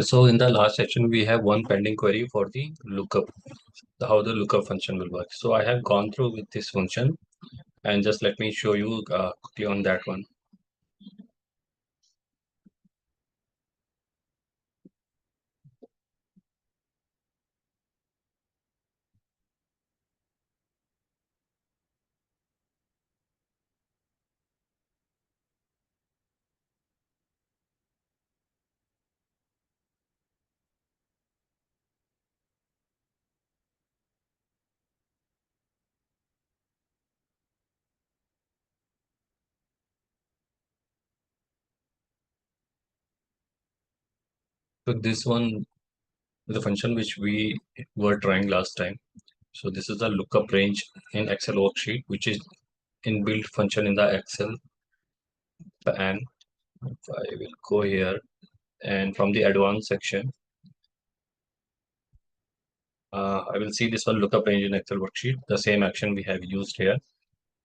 So in the last section, we have one pending query for the lookup, how the lookup function will work. So I have gone through with this function, and just let me show you quickly on that one. So this one, the function which we were trying last time. So this is the lookup range in Excel worksheet, which is inbuilt function in the Excel. And I will go here, and from the advanced section, I will see this one lookup range in Excel worksheet, the same action we have used here.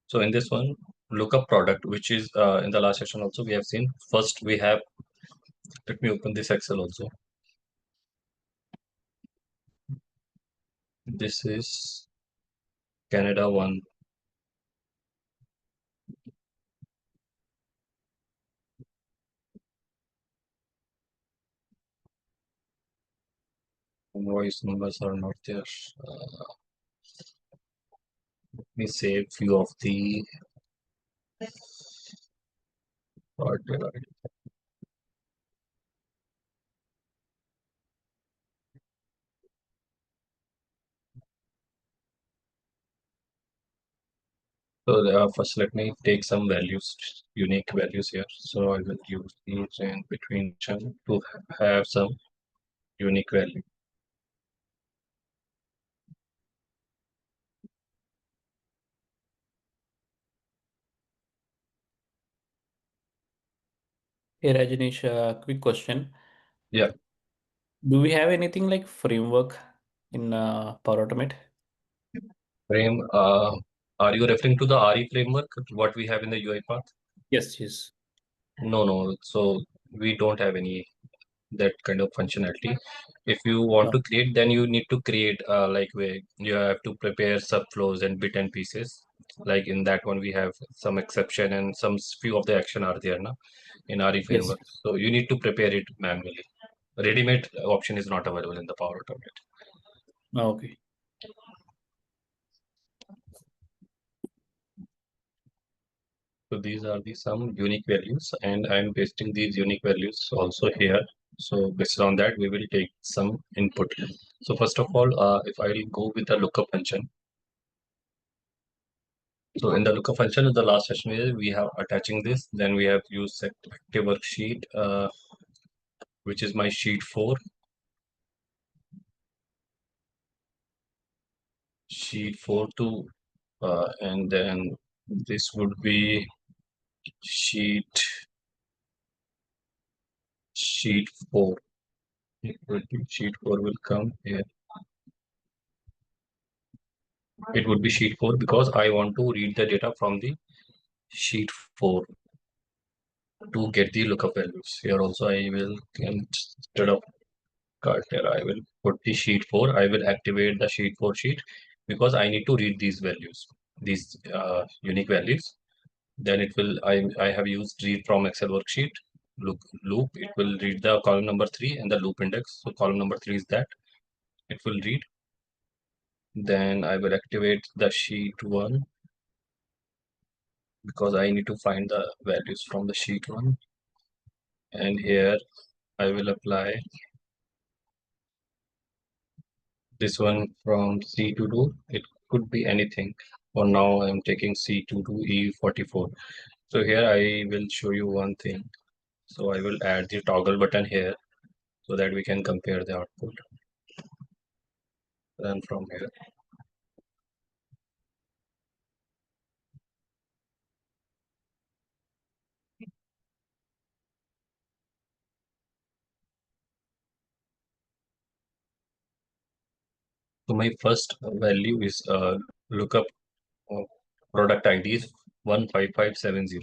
So in this one, lookup product, which is in the last section also we have seen. First we have, let me open this Excel also. This is Canada one. Invoice numbers are not there. Let me save few of the part. So first let me take some values, unique values here. So I will use these in between to have some unique value. Hey Rajneesh, quick question. Yeah. Do we have anything like framework in Power Automate? Frame, are you referring to the RE framework, what we have in the UI path? Yes, yes. No, no. So we don't have any that kind of functionality. If you want No. to create, then you need to create like where you have to prepare subflows and bit and pieces. Like in that one, we have some exception and some few of the action are there now in RE Yes. framework. So you need to prepare it manually. Ready-made option is not available in the Power Automate. Okay. So these are the some unique values, and I'm pasting these unique values also here. So based on that, we will take some input. So first of all, if I will go with the lookup function. So in the lookup function, in the last session, we have attaching this. Then we have used set active worksheet, which is my sheet 4. Sheet 4 to, and then this would be sheet sheet 4. It would be sheet 4 will come here. It would be sheet 4 because I want to read the data from the sheet 4 to get the lookup values. Here also I will, instead of Carter, I will put the sheet 4. I will activate the sheet 4 sheet because I need to read these values, these unique values. Then it will, I have used read from Excel worksheet loop. It will read the column number 3 and the loop index. So column number 3 is that it will read. Then I will activate the sheet 1 because I need to find the values from the sheet 1. And here I will apply this one from C to do. It could be anything. For now, I'm taking C to do E44. So here I will show you one thing. So I will add the toggle button here so that we can compare the output. Then from here. So my first value is lookup of product ID is 15570,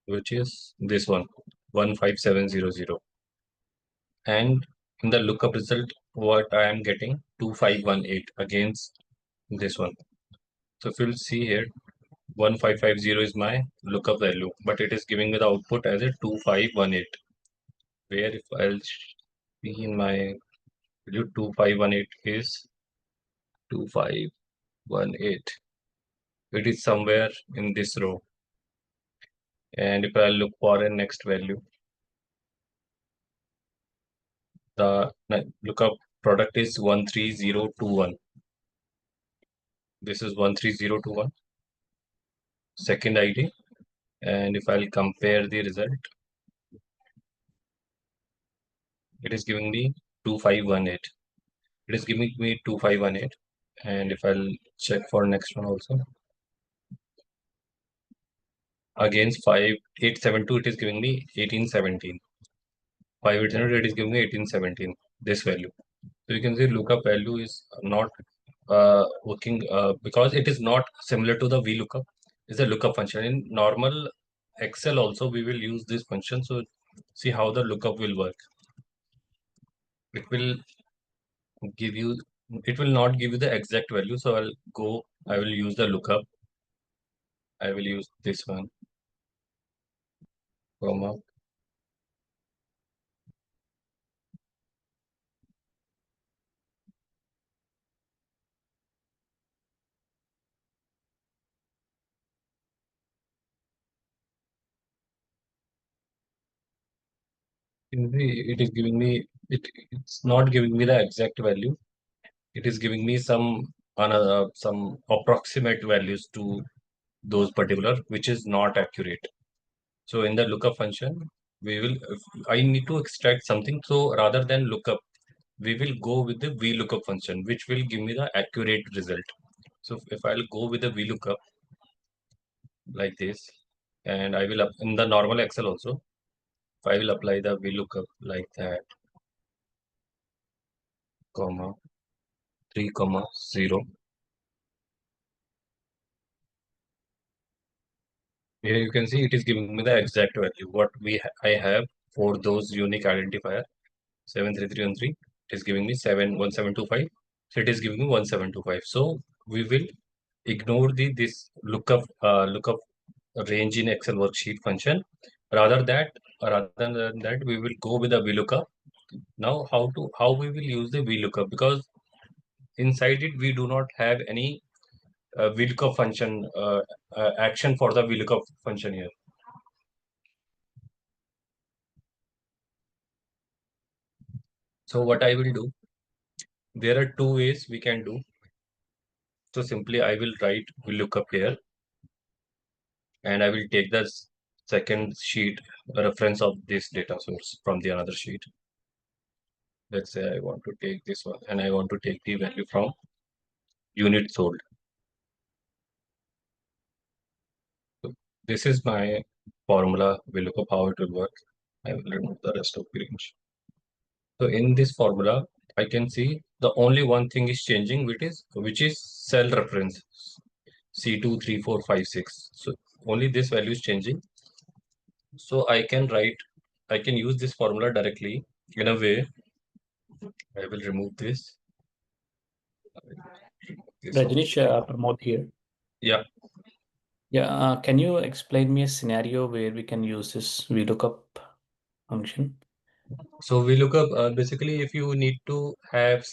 which is this one, 15700. And in the lookup result, what I am getting 2518 against this one. So if you'll see here, 1550 is my lookup value, but it is giving me the output as a 2518. Where if I'll see in my value, 2518 is 2518. It is somewhere in this row. And if I look for a next value, the lookup product is 13021. This is 13021, second ID. And if I'll compare the result, it is giving me 2518. It is giving me 2518. And if I'll check for next one also, against 5872, it is giving me 1817. 5800, it is giving me 1817, this value. So you can see lookup value is not working because it is not similar to the VLOOKUP. It's a lookup function. In normal Excel also, we will use this function. So see how the lookup will work. It will give you, it will not give you the exact value. So I will use the lookup. I will use this one, comma. It is giving me, it's not giving me the exact value. It is giving me some approximate values to those particular, which is not accurate. So in the lookup function, I need to extract something. So rather than lookup, we will go with the VLOOKUP function, which will give me the accurate result. So if I'll go with the VLOOKUP like this, and I will in the normal Excel also, if I will apply the VLOOKUP like that, comma 3, 0. Here you can see it is giving me the exact value what I have for those unique identifier 73313. It is giving me 71725. So it is giving me 1725. So we will ignore this lookup range in Excel worksheet function. Rather than that, we will go with the VLOOKUP. Now how we will use the VLOOKUP, because inside it we do not have any VLOOKUP function action for the VLOOKUP function here. So what I will do, there are two ways we can do. So simply I will write VLOOKUP here, and I will take the second sheet reference of this data source from the another sheet. Let's say I want to take this one, and I want to take the value from unit sold. So this is my formula. We'll look up how it will work. I will remove the rest of the range. So in this formula, I can see the only one thing is changing, which is cell reference C2, 3, 4, 5, 6. So only this value is changing. So I can use this formula directly in a way. I will remove this. Rajnish, Pramod here. Yeah. Yeah, can you explain me a scenario where we can use this VLOOKUP function? So VLOOKUP, basically, if you need to have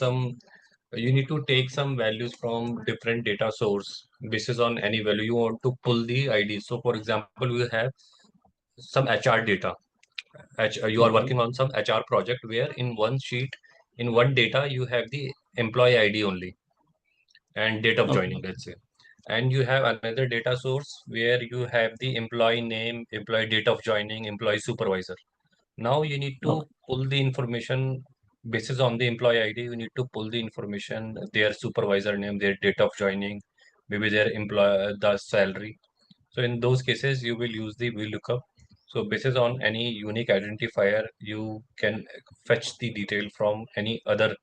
you need to take some values from different data source. Basis on any value, you want to pull the ID. So for example, we have some HR data. You are Okay. working on some HR project where in one sheet, in one data, you have the employee ID only and date of joining, Okay. let's say. And you have another data source where you have the employee name, employee date of joining, employee supervisor. Now you need to Okay. pull the information basis on the employee ID. You need to pull the information, their supervisor name, their date of joining, maybe their employer, the salary. So in those cases, you will use the VLOOKUP. So basis on any unique identifier, you can fetch the detail from any other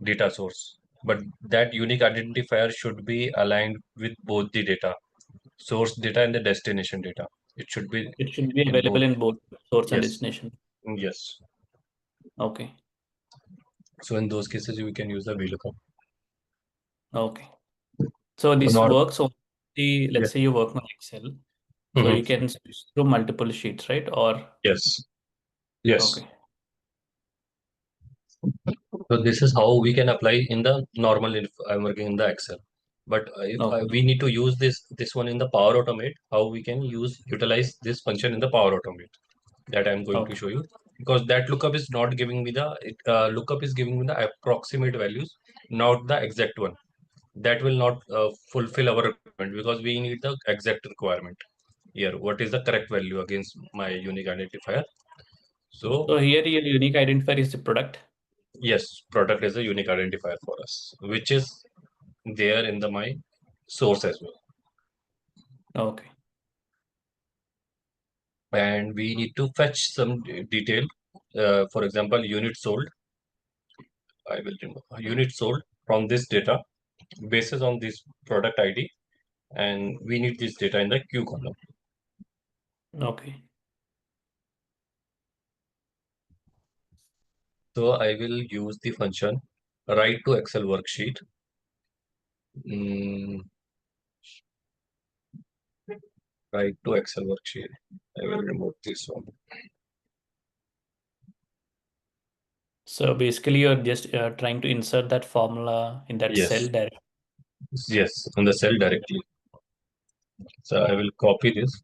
data source. But that unique identifier should be aligned with both the data, source data and the destination data. It should be It should be in both. available in both source and Yes. destination. Yes. Okay. So in those cases, we can use the VLOOKUP. Okay. So this Not, works only, yeah. let's say you work on Excel, so Mhm. you can switch through multiple sheets, right? Or Yes. Yes. okay. So this is how we can apply in the normal if I'm working in the Excel. But if Okay. we need to use this one in the Power Automate, how we can utilize this function in the Power Automate, that I'm going to Okay. show you, because that lookup is not giving me the lookup is giving me the approximate values, not the exact one. That will not fulfill our requirement because we need the exact requirement here. What is the correct value against my unique identifier? So So here your unique identifier is the product. yes, product is a unique identifier for us, which is there in the my source as well. Okay. And we need to fetch some detail. For example, unit sold. I will remove unit sold from this data basis on this product ID, and we need this data in the Q column. Okay. So I will use the function write to Excel worksheet. Mm, write to Excel worksheet. I will remove this one. So basically you're just trying to insert that formula in that cell Yes, direct. yes, on the cell directly. So I will copy this.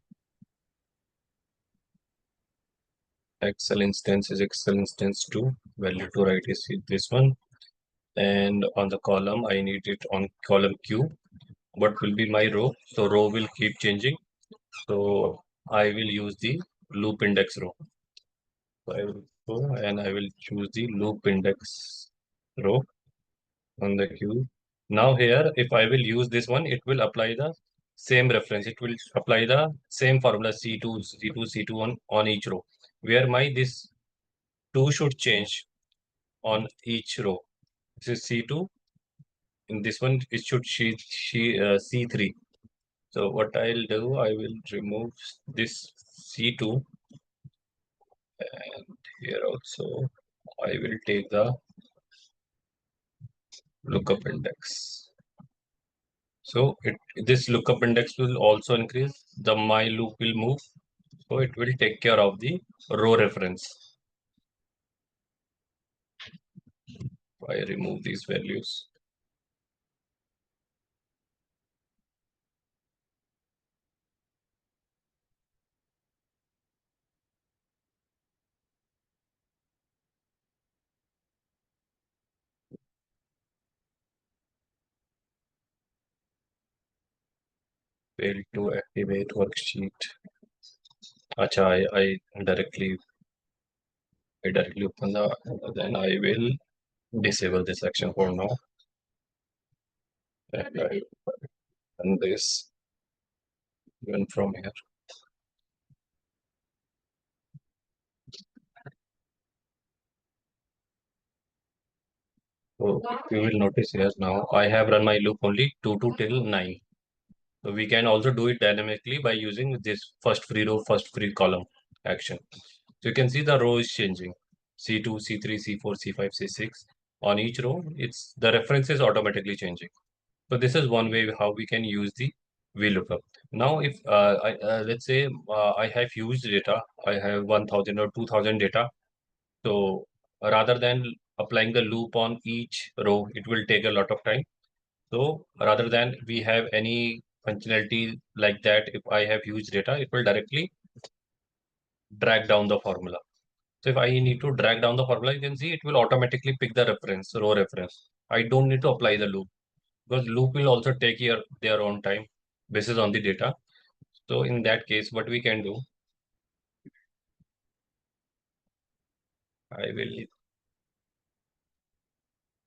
Excel instance is Excel instance 2. Value to write is this one. And on the column, I need it on column Q. What will be my row? So row will keep changing. So I will use the loop index row. So I will go and I will choose the loop index row on the queue. Now here, if I will use this one, it will apply the same reference. It will apply the same formula C2, C2, C2 on each row, where my this 2 should change on each row. This is C2. In this one, it should C3. So what I'll do, I will remove this C2, and here also I will take the lookup index. So this lookup index will also increase. The my loop will move. So it will take care of the row reference. I remove these values. Fail to activate worksheet. Acha, I directly open the, then I will disable this action for now. And I run this even from here. So you will notice here now, I have run my loop only 2 to till 9. So we can also do it dynamically by using this first free row, first free column action. So you can see the row is changing. C2, C3, C4, C5, C6. On each row, it's the reference is automatically changing. So this is one way how we can use the VLOOKUP. Now, if let's say I have huge data, I have 1000 or 2000 data. So rather than applying the loop on each row, it will take a lot of time. So rather than we have any functionality like that, if I have huge data, it will directly drag down the formula. So if I need to drag down the formula, you can see it will automatically pick the reference, row reference. I don't need to apply the loop because loop will also take their own time basis on the data. So in that case, what we can do, I will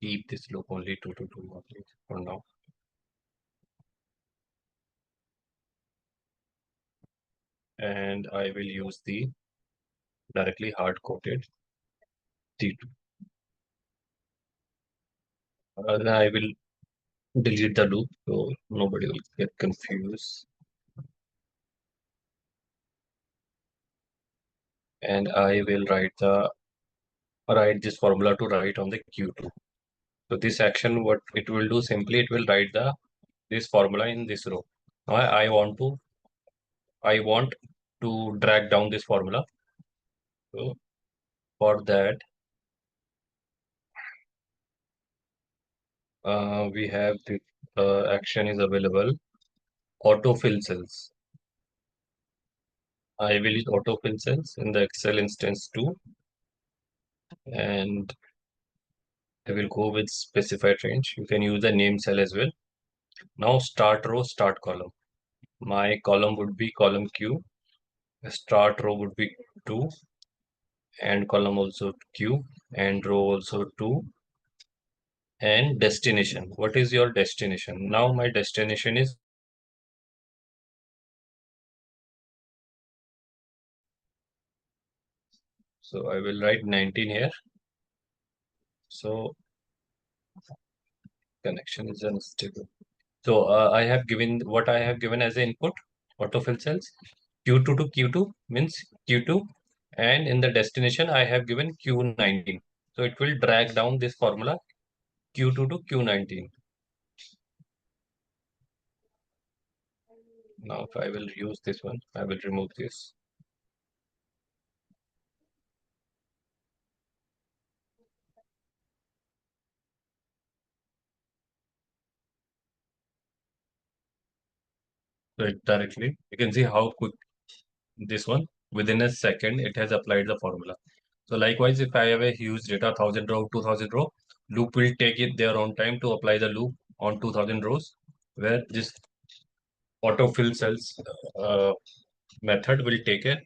keep this loop only 2 to 2 only for now. And I will use the directly hard coded T2. Then I will delete the loop so nobody will get confused. And I will write the write this formula to write on the Q2. So this action, what it will do simply, it will write this formula in this row. Now I want to drag down this formula. So for that, we have the action is available, autofill cells. I will use autofill cells in the Excel instance too, and I will go with specified range. You can use the name cell as well. Now start row, start column. My column would be column Q. Start row would be 2, and column also Q, and row also 2. And destination. What is your destination? Now my destination is, so I will write 19 here. So connection is unstable. So I have given what I have given as an input, autofill cells. Q2 to Q2 means Q2, and in the destination I have given Q19. So it will drag down this formula Q2 to Q19. Now if I will use this one, I will remove this. So it directly, you can see how quick this one, within a second, it has applied the formula. So likewise, if I have a huge data, 1000 row, 2000 row, loop will take it their own time to apply the loop on 2000 rows, where this autofill cells method will take a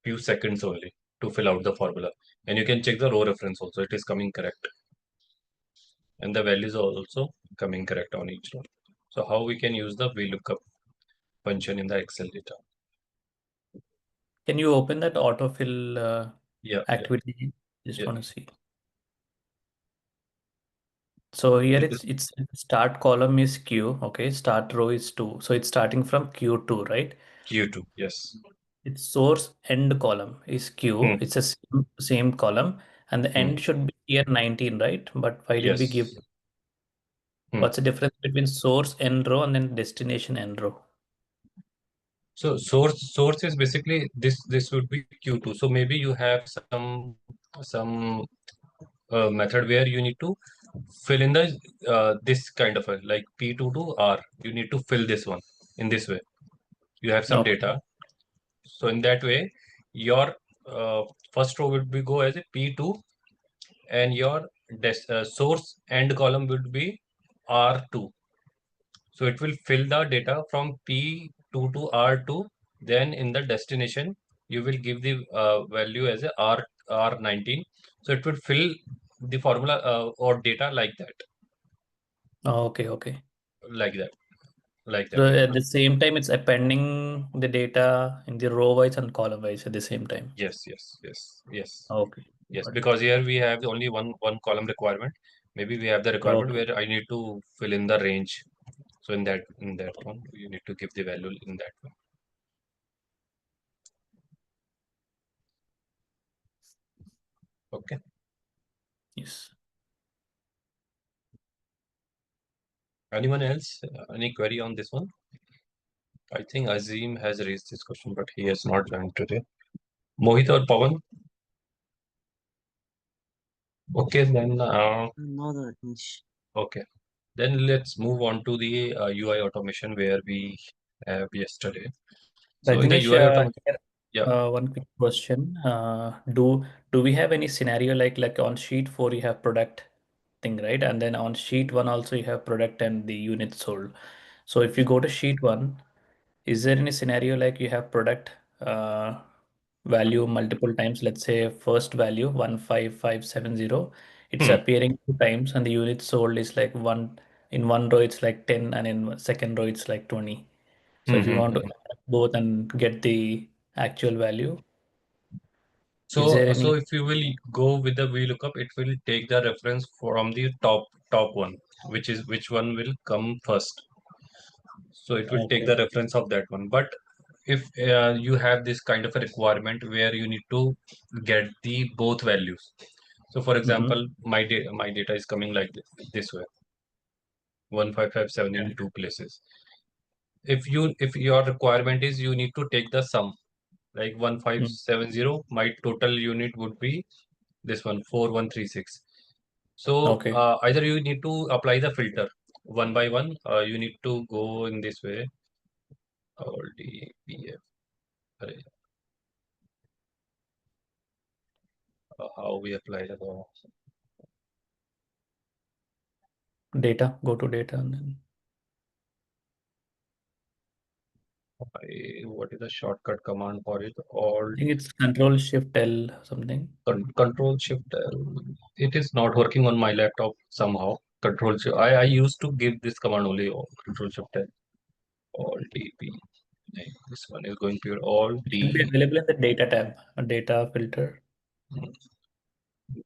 few seconds only to fill out the formula. And you can check the row reference also, it is coming correct. And the values are also coming correct on each row. So how we can use the VLOOKUP function in the Excel data? Can you open that autofill Yeah, activity? Just yeah. want to see. So here It is it's start column is Q, okay, start row is 2. So it's starting from Q2, right? Q2, yes. Its source end column is Q. Hmm, It's a same column, and the hmm, end should be here 19, right? But why did we give, yes. Hmm. what's the difference between source end row and then destination end row? So source is basically this would be Q2. So maybe you have some method where you need to fill in the this kind of a like P2 to R. You need to fill this one in this way. You have some Okay. data. So in that way, your uh, first row would be go as a P2, and your source end column would be R2. So it will fill the data from P2 to R2. Then in the destination, you will give the value as a R19. So it will fill the formula or data like that, Okay, okay. like that, like So that at only. the same time, it's appending the data in the row wise and column wise at the same time. Yes, yes, yes, yes, Okay, yes. got it. Because here we have only one column requirement. Maybe we have the requirement Okay. where I need to fill in the range. So in that one, you need to give the value in that one. Okay. Yes. Anyone else? Any query on this one? I think Azim has raised this question, but he has not joined today. Mohit or Pawan? Okay, then. No, Rajnish. Okay, then let's move on to the UI automation where we have yesterday. So in the Rajneesh, UI automation, here, yeah. one quick question. Do we have any scenario like on sheet 4 you have product thing, right? And then on sheet 1 also you have product and the unit sold. So if you go to sheet 1, is there any scenario like you have product value multiple times? Let's say first value 15570, it's Hmm, appearing 2 times, and the unit sold is like one row it's like 10, and in second row it's like 20. So hmm, if you want to hmm. add both and get the actual value, is So, there so any? if you will go with the VLOOKUP, it will take the reference from the top one, which one will come first. So it will take Okay. the reference of that one. But if you have this kind of a requirement where you need to get the both values, So for example, my data is coming like this way, 1557 in two places. If your requirement is you need to take the sum, like 1570, my total unit would be this one, 4136. So Okay. either you need to apply the filter one by one, you need to go in this way. All DPF. How we apply the Data, go to data and then what is the shortcut command for it? All I think it's Control Shift L something. Control Shift L. It is not working on my laptop somehow. Control Shift. I used to give this command only. Control Shift L. All DP. This one is going to be all It should be D available in the data tab, a data filter.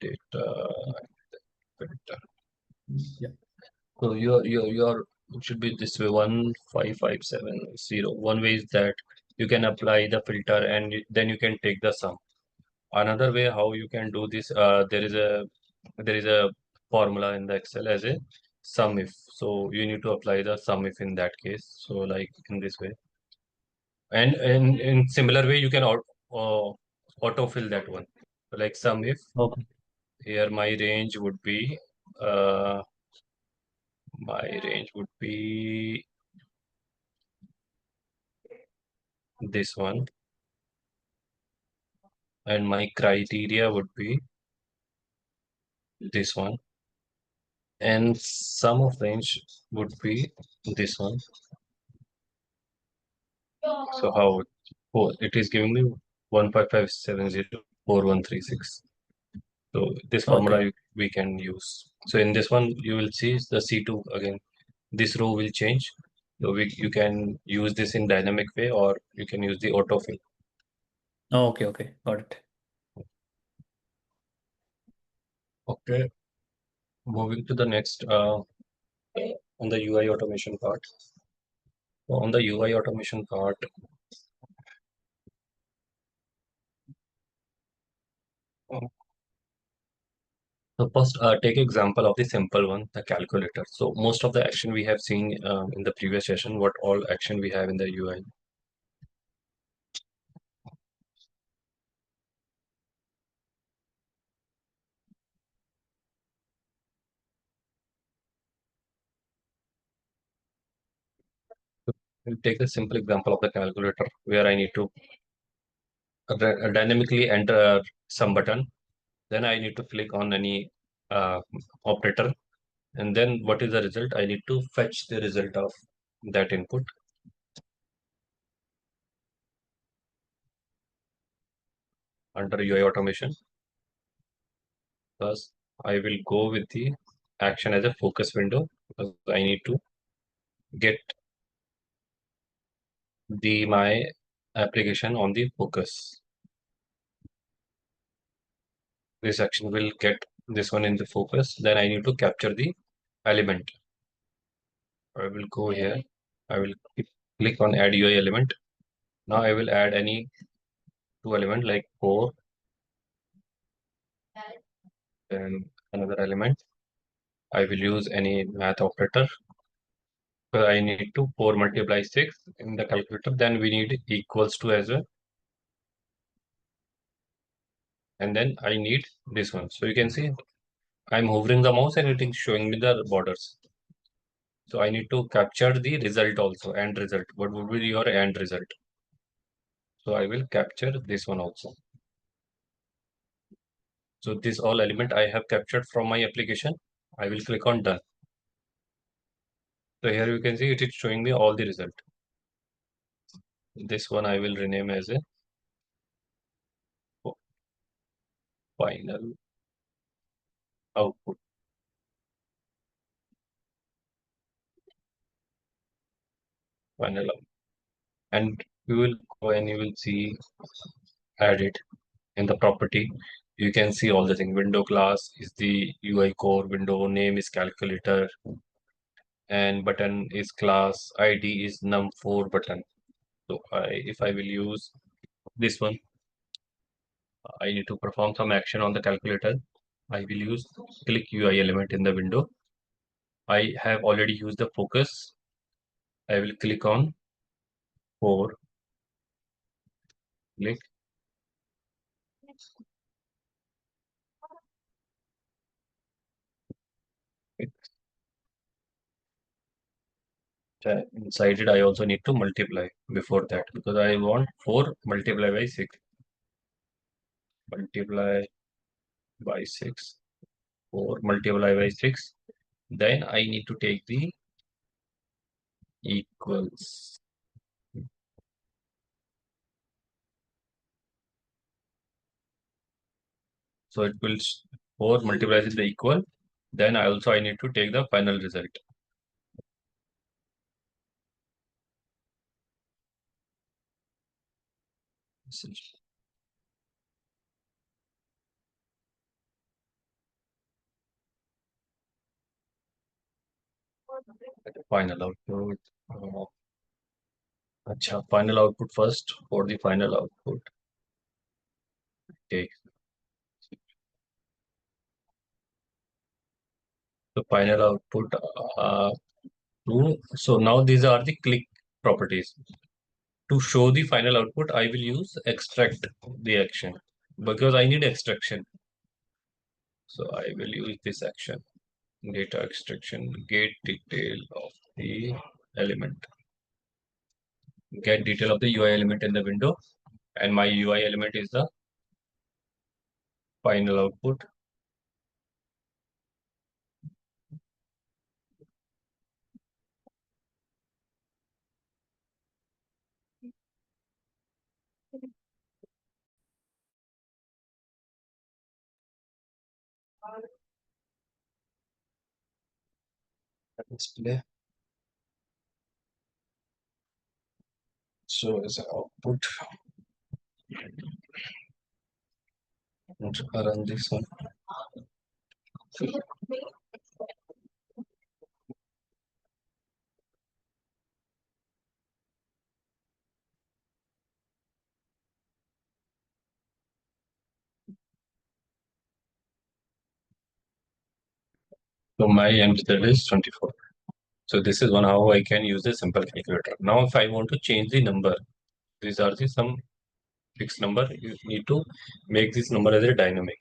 data filter. Yeah. So your it should be this way, 1557 One way is that you can apply the filter and then you can take the sum. Another way how you can do this, there is a formula in the Excel as a sum if. So you need to apply the sum if in that case. So like in this way, and in similar way you can autofill that one. So like sum if. Okay. Here my range would be uh, this one, and my criteria would be this one, and sum of range would be this one. So how it is giving me 1557041336. So this formula Okay. we can use. So in this one you will see the C2 again. This row will change. So you can use this in dynamic way or you can use the autofill. Oh, okay. Okay. Got it. Okay. Moving to the next on the UI automation part. On the UI automation part, so first, take example of the simple one, the calculator. So most of the action we have seen in the previous session, what all action we have in the UI. We'll take the simple example of the calculator where I need to dynamically enter some button. Then I need to click on any operator. And then what is the result? I need to fetch the result of that input. Under UI automation. Thus, I will go with the action as a focus window because I need to get my application on the focus. This action will get this one in the focus. Then I need to capture the element. I will go here. I will click on add UI element. Now I will add any two element like 4 and another element. I will use any math operator. So I need to 4 multiply 6 in the calculator. Then we need equals to as well. And then I need this one. So you can see I'm hovering the mouse and it is showing me the borders. So I need to capture the result also, end result. What would be your end result? So I will capture this one also. So this all element I have captured from my application. I will click on done. So here you can see it is showing me all the result. This one I will rename as a final output. Final output. And you will go and you will see add it in the property. You can see all the thing. Window class is the UI core, window name is calculator, and button is class, ID is num4 button. So if I will use this one, I need to perform some action on the calculator. I will use click UI element in the window. I have already used the focus. I will click on 4, click. Inside it, I also need to multiply before that because I want 4 multiplied by 6. Multiply by 6. 4 multiply by 6. Then I need to take the equals. So it will 4 multiplies with the equal. Then I need to take the final result. Final output. Final output first. For the final output, take the final output. True. So now these are the click properties. To show the final output, I will use extract the action because I need extraction. So I will use this action, data extraction, get detail of the element. Get detail of the UI element in the window, and my UI element is the final output. Display. So as output, run this one. So my end result is 24. So this is one how I can use the simple calculator. Now if I want to change the number, these are the some fixed number. You need to make this number as a dynamic.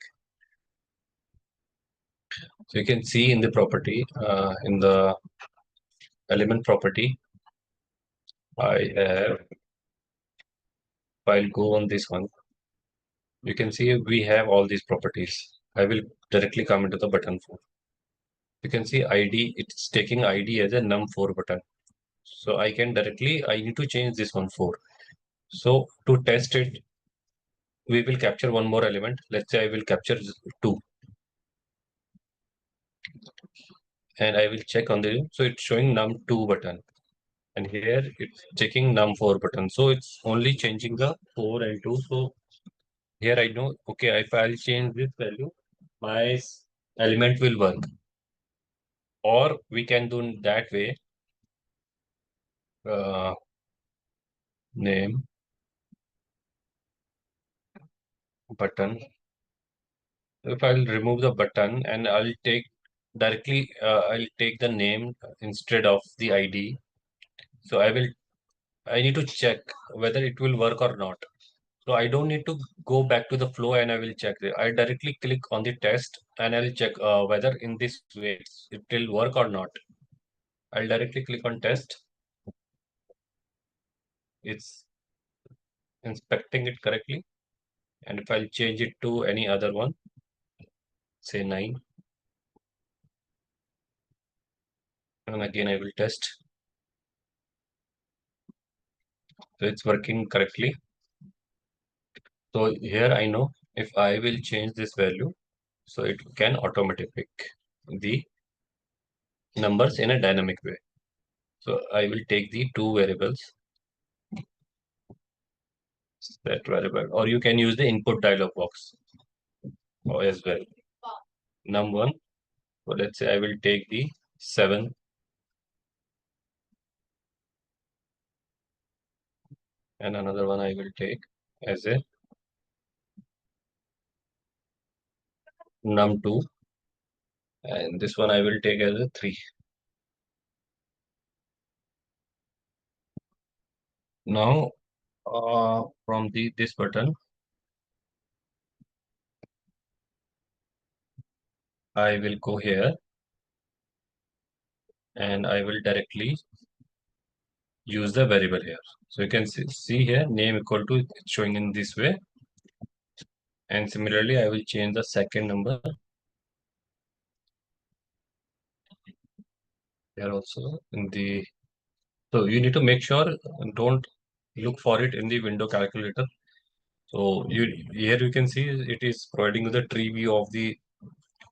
So you can see in the property, in the element property, if I'll go on this one, you can see we have all these properties. I will directly come into the button 4. You can see ID, it's taking ID as a num4 button. So I need to change this one 4. So to test it, we will capture one more element. Let's say I will capture 2. And I will check on the, so it's showing num2 button. And here it's checking num4 button. So it's only changing the 4 and 2. So here I know, okay, if I'll change this value, my element will work. Or we can do that way, name button. If I'll remove the button and I'll take directly, I'll take the name instead of the ID. So I need to check whether it will work or not. So I don't need to go back to the flow and I will check it. I directly click on the test and I'll check whether in this way it will work or not. I'll directly click on test. It's inspecting it correctly. And if I'll change it to any other one, say 9, and again I will test. So it's working correctly. So here I know if I will change this value, so it can automatically pick the numbers in a dynamic way. So I will take the 2 variables, that variable, or you can use the input dialog box as well. Num1, so let's say I will take the 7, and another one I will take as a num2, and this one I will take as a 3. Now from this button I will go here and I will directly use the variable here. So you can see here name equal to, it's showing in this way, and similarly I will change the second number here also in the. So you need to make sure don't look for it in the window calculator. So here you can see it is providing you the tree view of the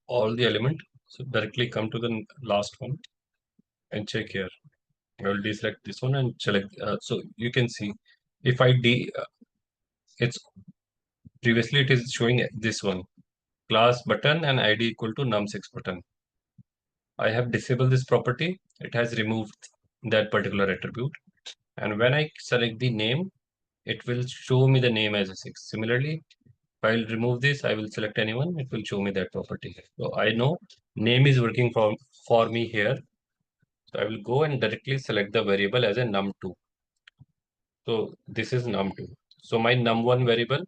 all the element. So directly come to the last one and check here. I will deselect this one and select. So you can see if I it's previously it is showing this one class button and ID equal to num6 button. I have disabled this property. It has removed that particular attribute. And when I select the name, it will show me the name as a 6. Similarly, if I'll remove this, I will select anyone, it will show me that property. So I know name is working for me here. So I will go and directly select the variable as a num2. So this is num2. So my num1 variable,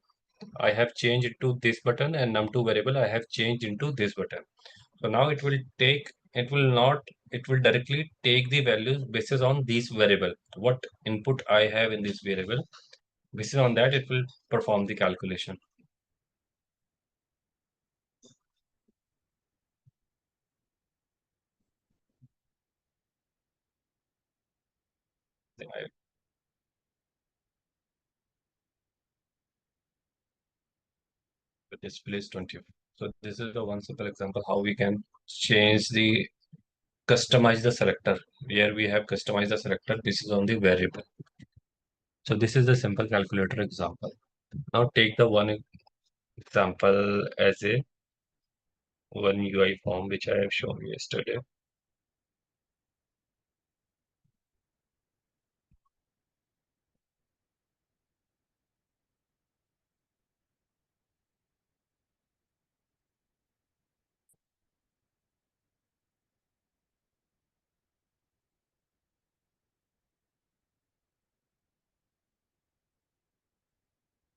I have changed it to this button, and num2 variable I have changed into this button. So now it will directly take the values basis on this variable. What input I have in this variable, based on that, it will perform the calculation. The display is 20. So this is the one simple example how we can customize the selector. Here we have customized the selector. This is on the variable. So this is the simple calculator example. Now take the one example as a one UI form which I have shown yesterday.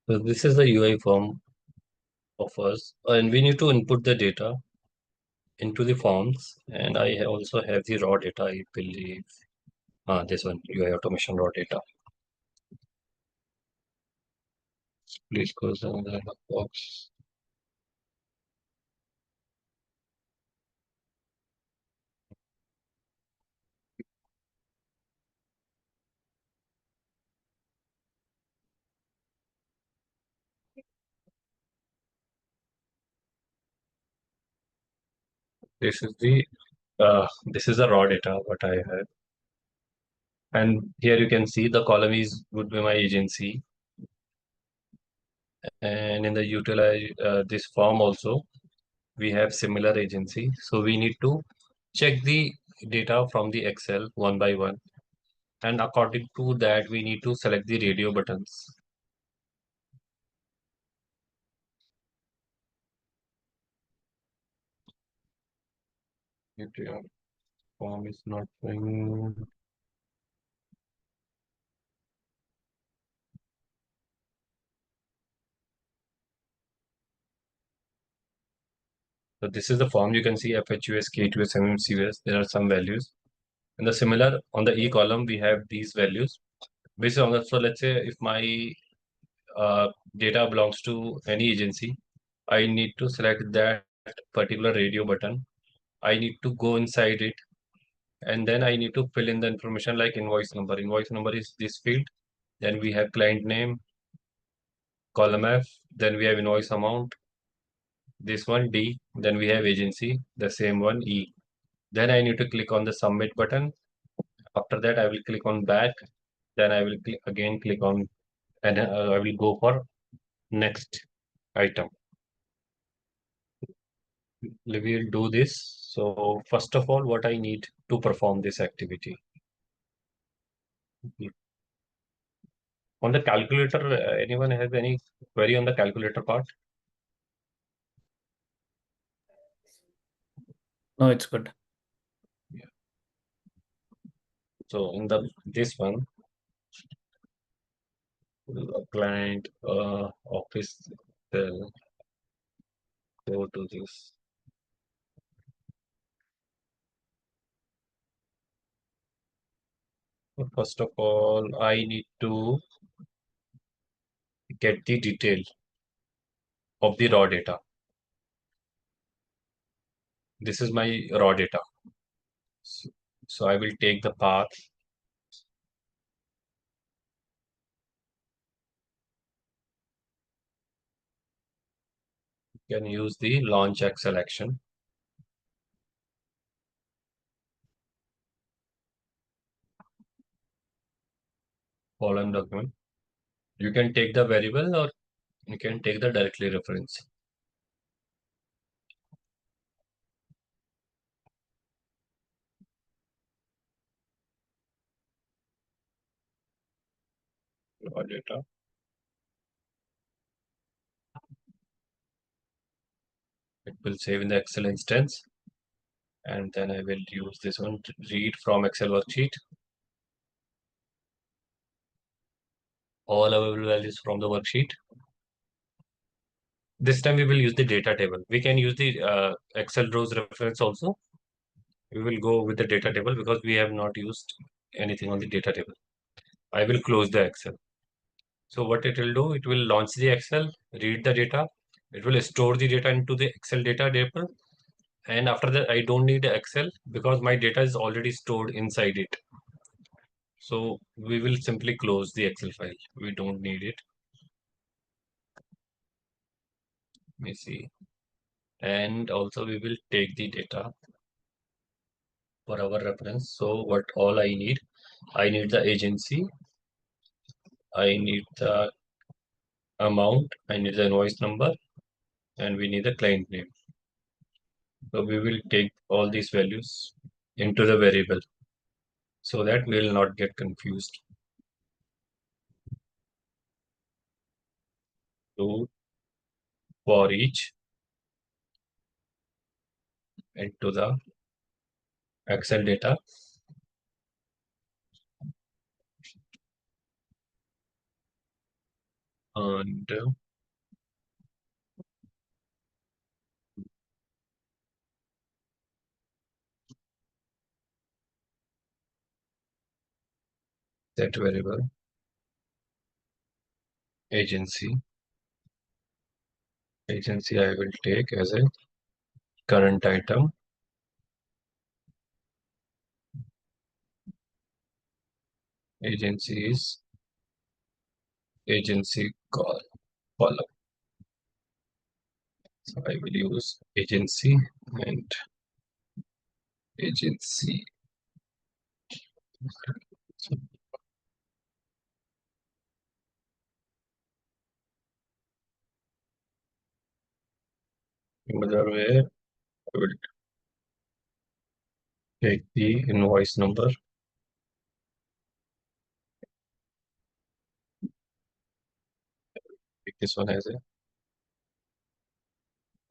So this is the UI form of us, and we need to input the data into the forms. And I also have the raw data, I believe. This one, UI automation raw data. Please close down the box. This is the raw data what I have, and here you can see the column is would be my agency, and in the utilize this form also we have similar agency. So we need to check the data from the Excel one by one, and according to that we need to select the radio buttons. Utilize form is not showing. So this is the form. You can see FHUS, K2S, MMCUS. There are some values. In the similar on the E column, we have these values. Based on that, so let's say if my data belongs to any agency, I need to select that particular radio button. I need to go inside it, and then I need to fill in the information like invoice number. Invoice number is this field. Then we have client name, column F. Then we have invoice amount. This one D. Then we have agency. The same one E. Then I need to click on the submit button. After that, I will click on back. Then I will again click on, and I will go for next item. We will do this. So first of all, what I need to perform this activity. On the calculator, anyone has any query on the calculator part? No, it's good. So in this one, client office cell, go to this. First of all, I need to get the detail of the raw data. This is my raw data. So I will take the path. You can use the launch Excel action. Column document. You can take the variable or you can take the directly reference. Raw data. It will save in the Excel instance. And then I will use this one to read from Excel worksheet. All available values from the worksheet. This time we will use the data table. We can use the Excel rows reference also. We will go with the data table because we have not used anything on the data table. I will close the Excel. So what it will do, it will launch the Excel, read the data. It will store the data into the Excel data table. And after that, I don't need Excel because my data is already stored inside it. So we will simply close the Excel file. We don't need it. Let me see. And also we will take the data for our reference. So what all I need the agency, I need the amount, I need the invoice number, and we need the client name. So we will take all these values into the variable so that we will not get confused. So for each into the Excel data. And that variable agency I will take as a current item. Agency is agency column. So I will use agency and agency. So similar way, I will take the invoice number. Take this one as a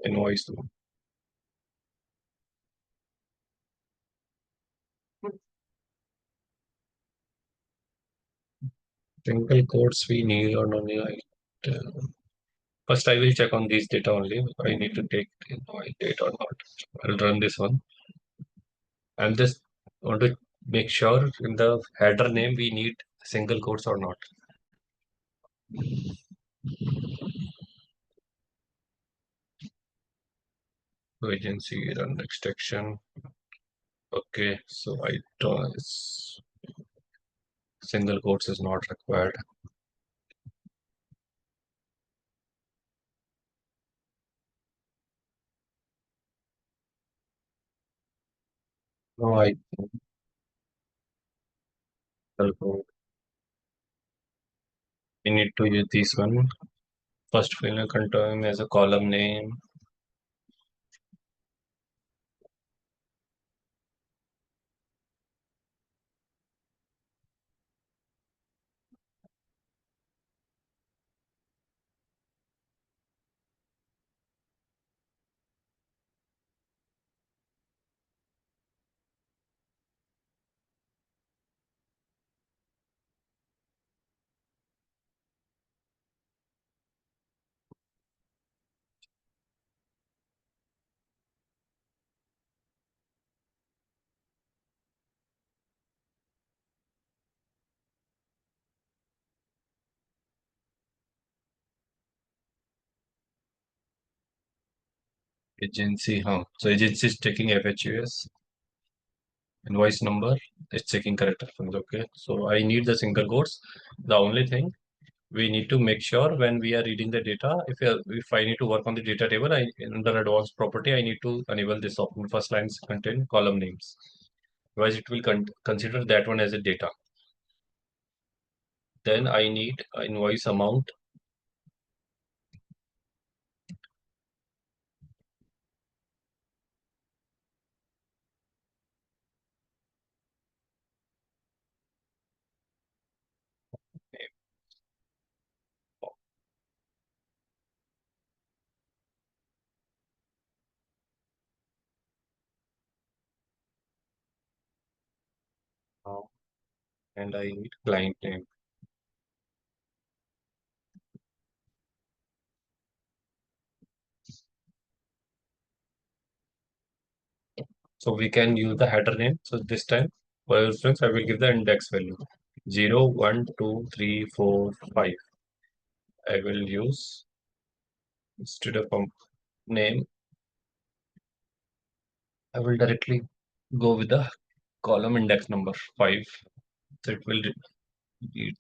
invoice number. Single quotes we need or no need. First, I will check on these data only. I need to take invoice date or not. I'll run this one. I'm just want to make sure in the header name we need single quotes or not. So agency run extraction. Okay, so I don't. Single quotes is not required. No, I single quote. We need to use this one. First fill contain as a column name. Agency, so agency is checking FHUS. Invoice number is checking correct reference. Okay, so I need the single quotes. The only thing we need to make sure when we are reading the data, if I need to work on the data table, under advanced property, I need to enable this option. First lines contain column names, otherwise it will consider that one as a data. Then I need invoice amount. And I need client name. So we can use the header name. So this time, for instance, I will give the index value 0, 1, 2, 3, 4, 5. I will use instead of name, I will directly go with the column index number 5. So it will read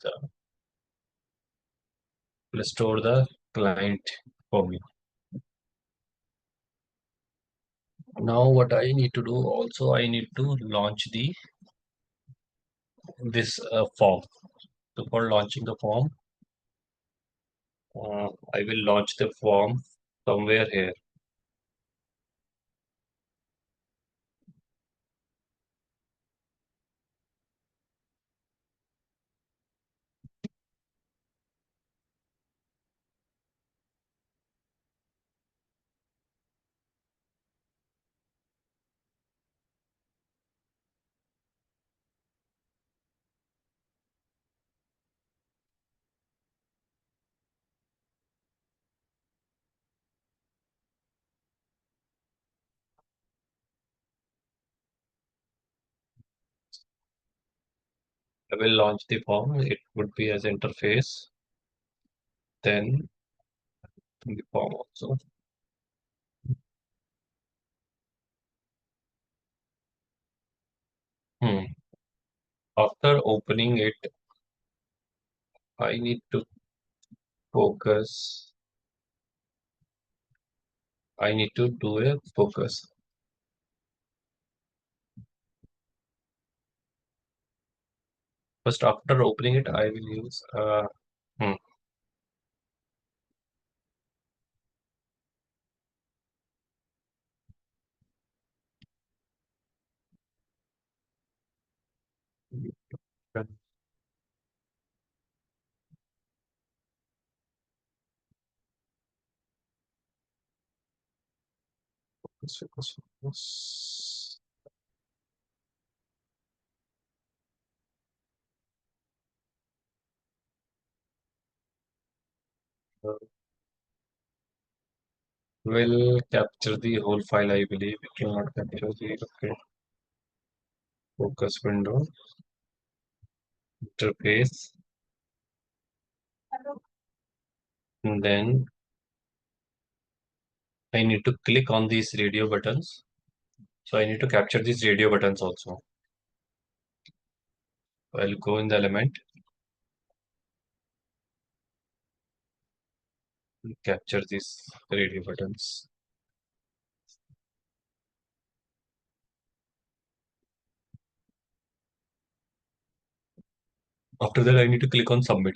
will store the client for me. Now what I need to do also, I need to launch this form. So for launching the form, I will launch the form somewhere here. I will launch the form. It would be as interface. Then the form also. After opening it, I need to focus. I need to do a focus. First, after opening it, I will use hmm, focus. Uh, will capture the whole file, I believe. It will not capture the okay. Focus window, interface, and then I need to click on these radio buttons. So I need to capture these radio buttons also. I'll go in the element, capture these radio buttons. After that, I need to click on submit.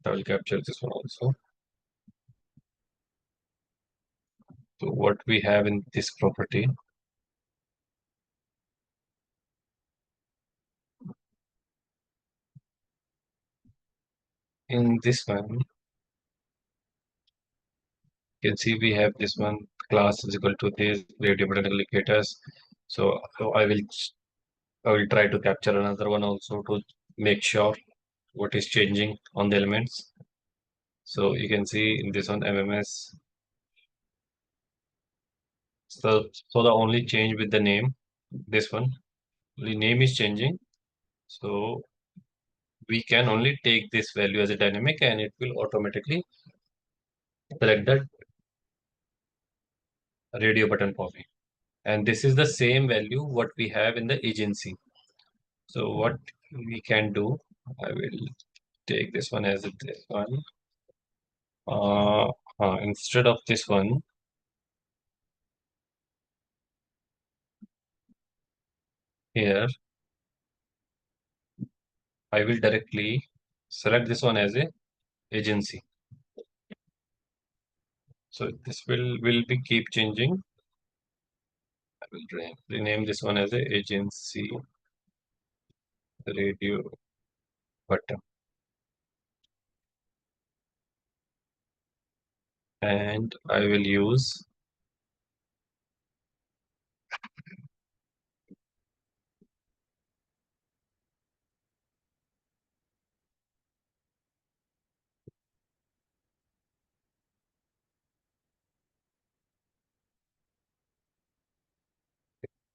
I will capture this one also. So what we have in this property, in this one, you can see we have this one class is equal to this radio button indicators. So I will try to capture another one also to make sure what is changing on the elements. So you can see in this one MMS. So the only change with the name, this one, the name is changing. So we can only take this value as a dynamic and it will automatically select that radio button popping. And this is the same value what we have in the agency. So what we can do, I will take this one as this one. Instead of this one, here, I will directly select this one as a agency. So this will be keep changing. I will rename this one as a agency radio button. And I will use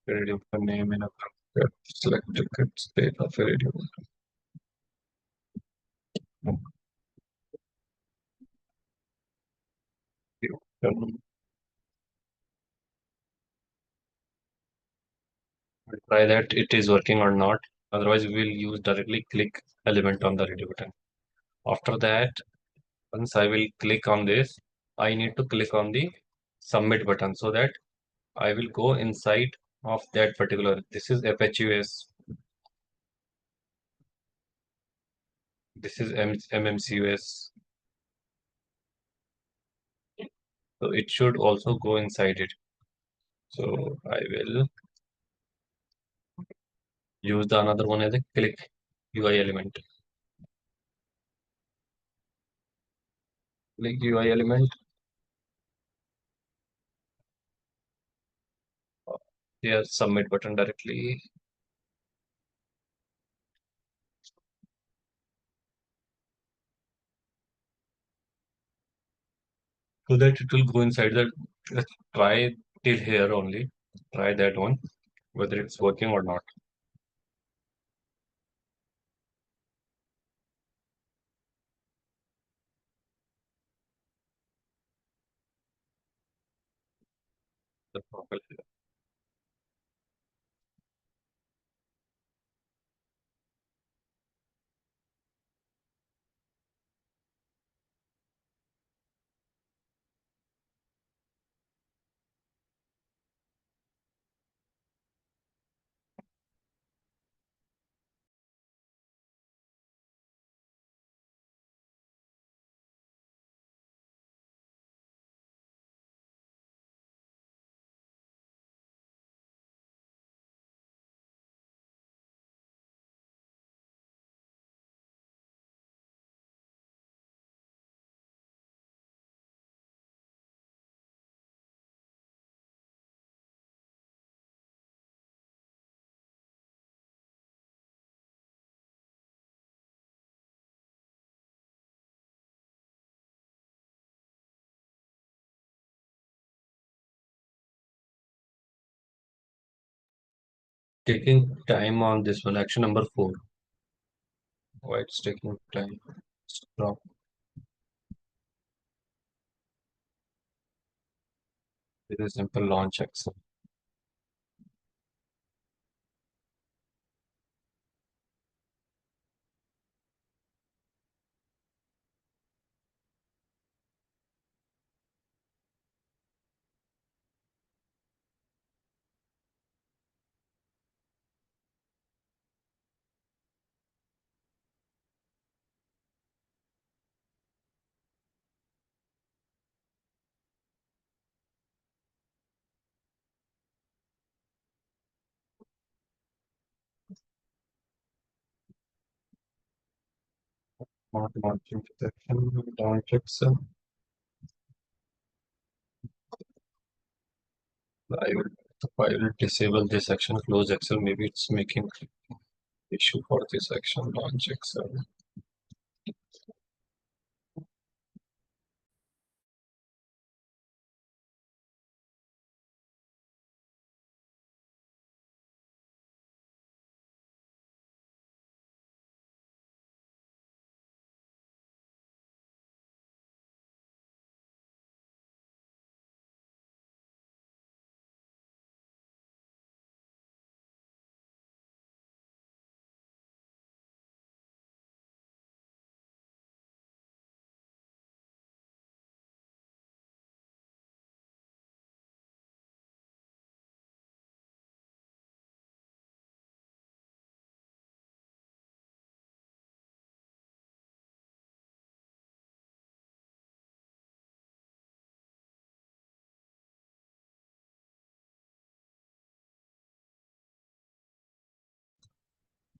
radio button name in a select ticket state of a radio button. We'll try that it is working or not. Otherwise, we will use directly click element on the radio button. After that, once I will click on this, I need to click on the submit button so that I will go inside of that particular. This is FHUS. This is MMCUS. So it should also go inside it. So I will use the another one as a click UI element. Click UI element. Here submit button directly. So that it will go inside the try till here only. Try that one, whether it's working or not. The profile here. Taking time on this one, action number 4. Why it's taking time? Stop. This is simple launch action. Not launching section, launch action. I will disable this action, close Excel. Maybe it's making issue for this action, launch Excel.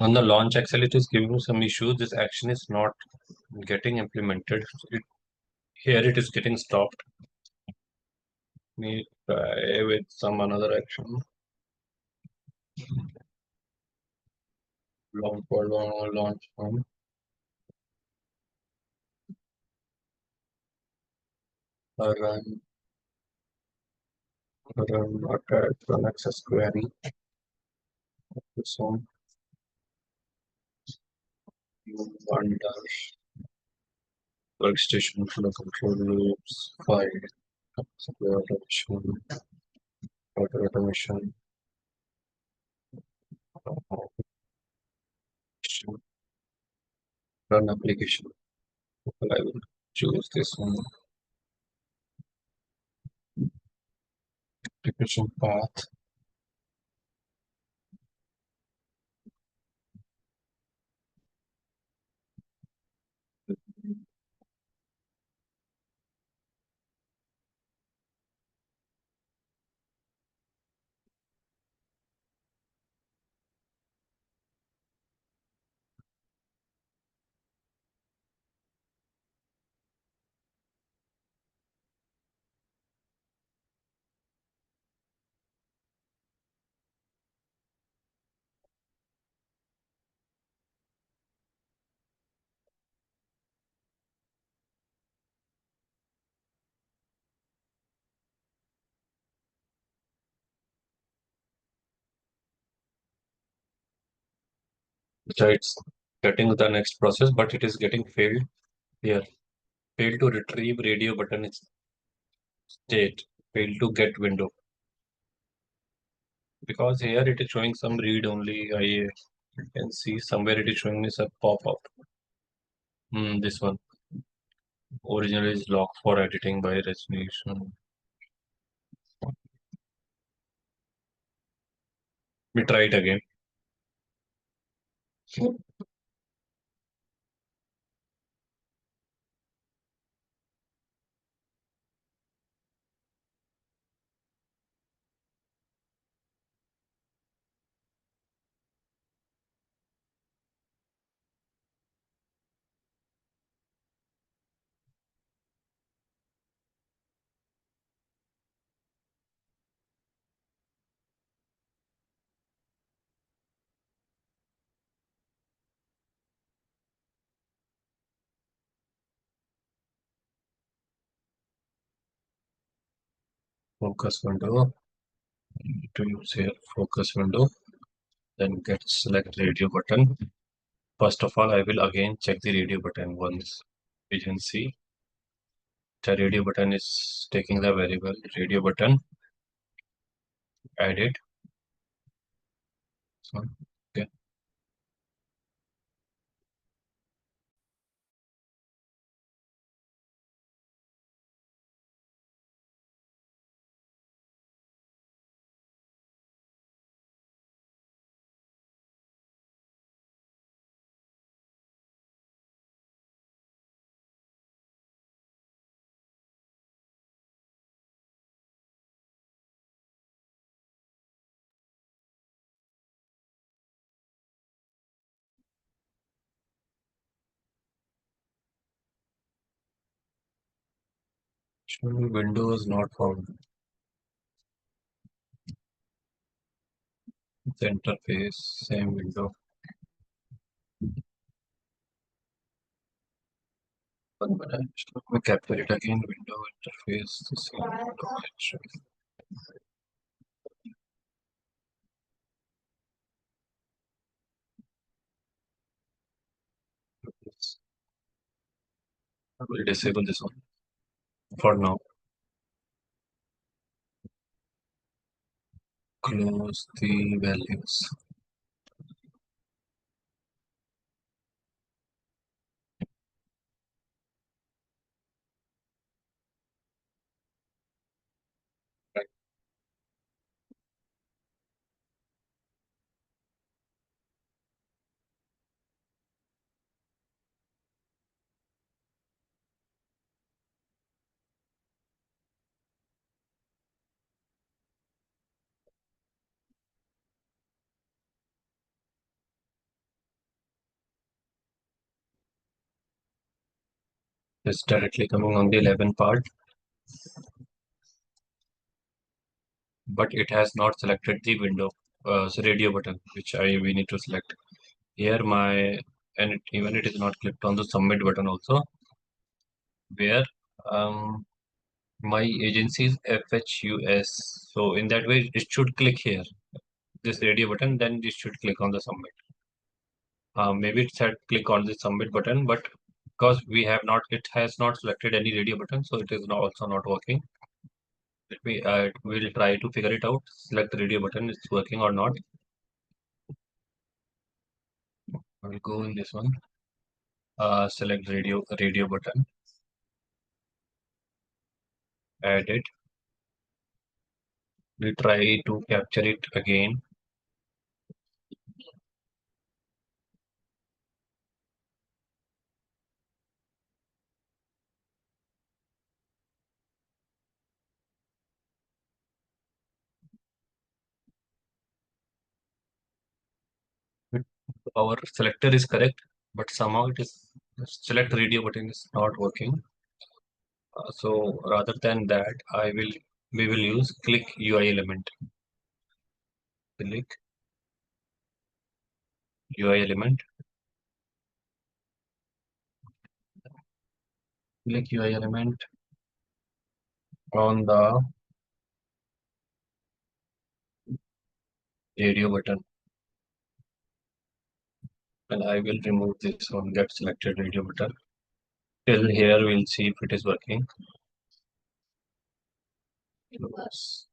On the launch Excel, it is giving some issues. This action is not getting implemented. Here it is getting stopped. Me try with some another action. Launch from run attack run access query. This one under workstation flow control loops file supply automation run application. I will choose this one. Application path. So it's getting the next process, but it is getting failed here. Failed to retrieve radio button state. Failed to get window. Because here it is showing some read only. I can see somewhere it is showing me some pop up. This one. Original is locked for editing by resolution. We try it again. Focus window. To use here focus window. Then get select radio button. First of all, I will again check the radio button once. We can see the radio button is taking the variable radio button added. So, okay. Show me Windows not found. The interface, same window. But let me capture it again. Window interface, the same window. I will disable this one for now. Close the values. Right. It's directly coming on the 11 part, but it has not selected the window, radio button, which we need to select. Here even it is not clicked on the submit button also, where my agency is FHUS. So in that way, it should click here, this radio button, then it should click on the submit. Maybe it said click on the submit button, but because it has not selected any radio button, so it is also not working. We'll try to figure it out. Select the radio button, it's working or not. I'll go in this one. Select radio button. Add it. We try to capture it again. Our selector is correct, but somehow it is select radio button is not working. So rather than that, we will use click UI element. Click UI element. Click UI element on the radio button, and I will remove this one. Get selected radio button. Till here, we'll see if it is working. Close.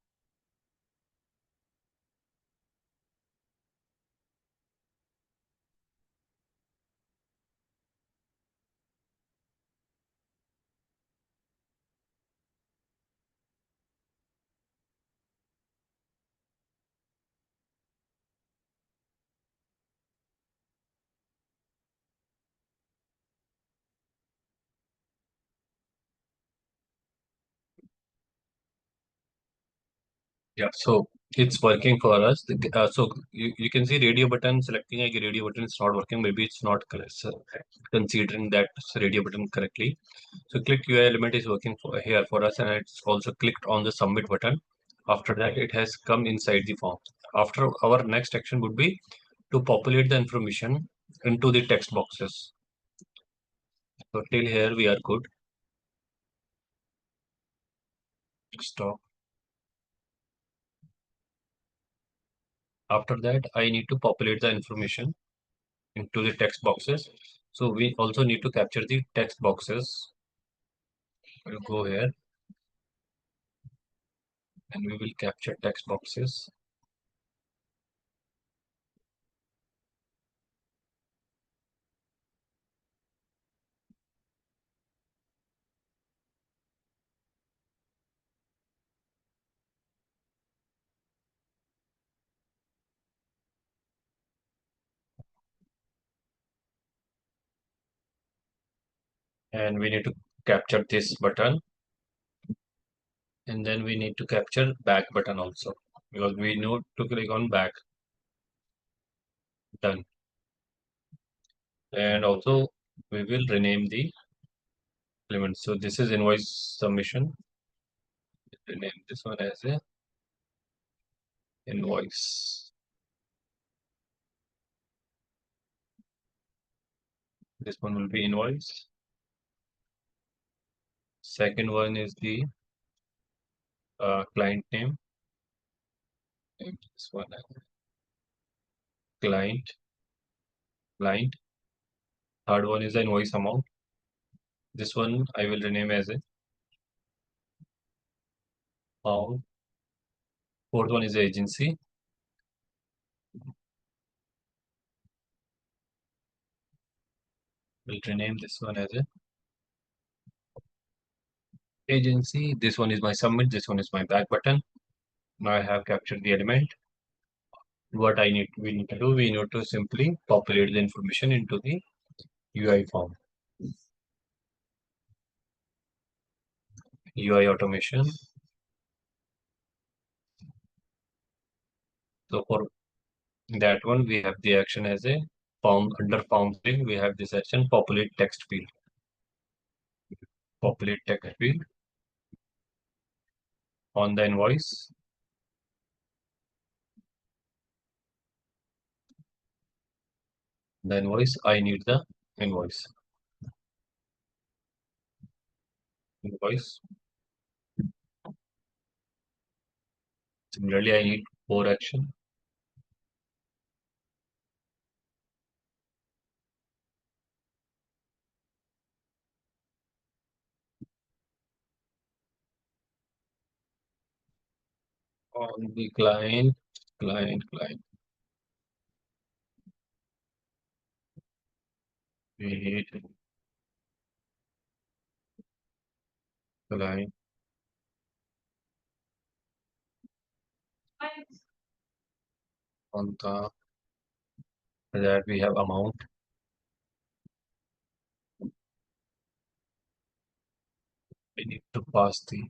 Yeah, so it's working for us. So you can see radio button, selecting a radio button is not working. Maybe it's not considering that radio button correctly. So click UI element is working here for us, and it's also clicked on the submit button. After that, it has come inside the form. After, our next action would be to populate the information into the text boxes. So till here we are good. Stop. After that, I need to populate the information into the text boxes. So we also need to capture the text boxes. We'll go here and we will capture text boxes. And we need to capture this button. And then we need to capture back button also, because we know to click on back. Done. And also we will rename the element. So this is invoice submission. Rename this one as a invoice. This one will be invoice. Second one is the client name. And this one as client. Third one is the invoice amount. This one I will rename as a pound. Fourth one is the agency. We'll rename this one as a agency. This one is my submit. This one is my back button. Now I have captured the element. What we need to do, we need to simply populate the information into the UI form. UI automation. So for that one, we have the action as a form. Under form field, we have this action populate text field. populate text field on the invoice. The invoice, I need the invoice. Invoice. Similarly, I need for action. On the client. Wait, client. On the that we have amount. We need to pass the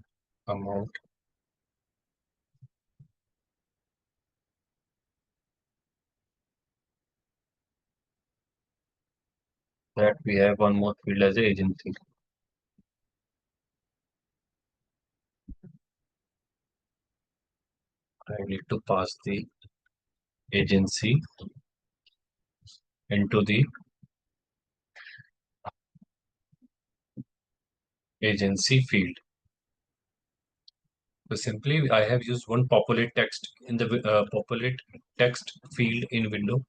amount. That we have one more field as a agency. I need to pass the agency into the agency field. So simply, I have used one populate text in the populate text field in window.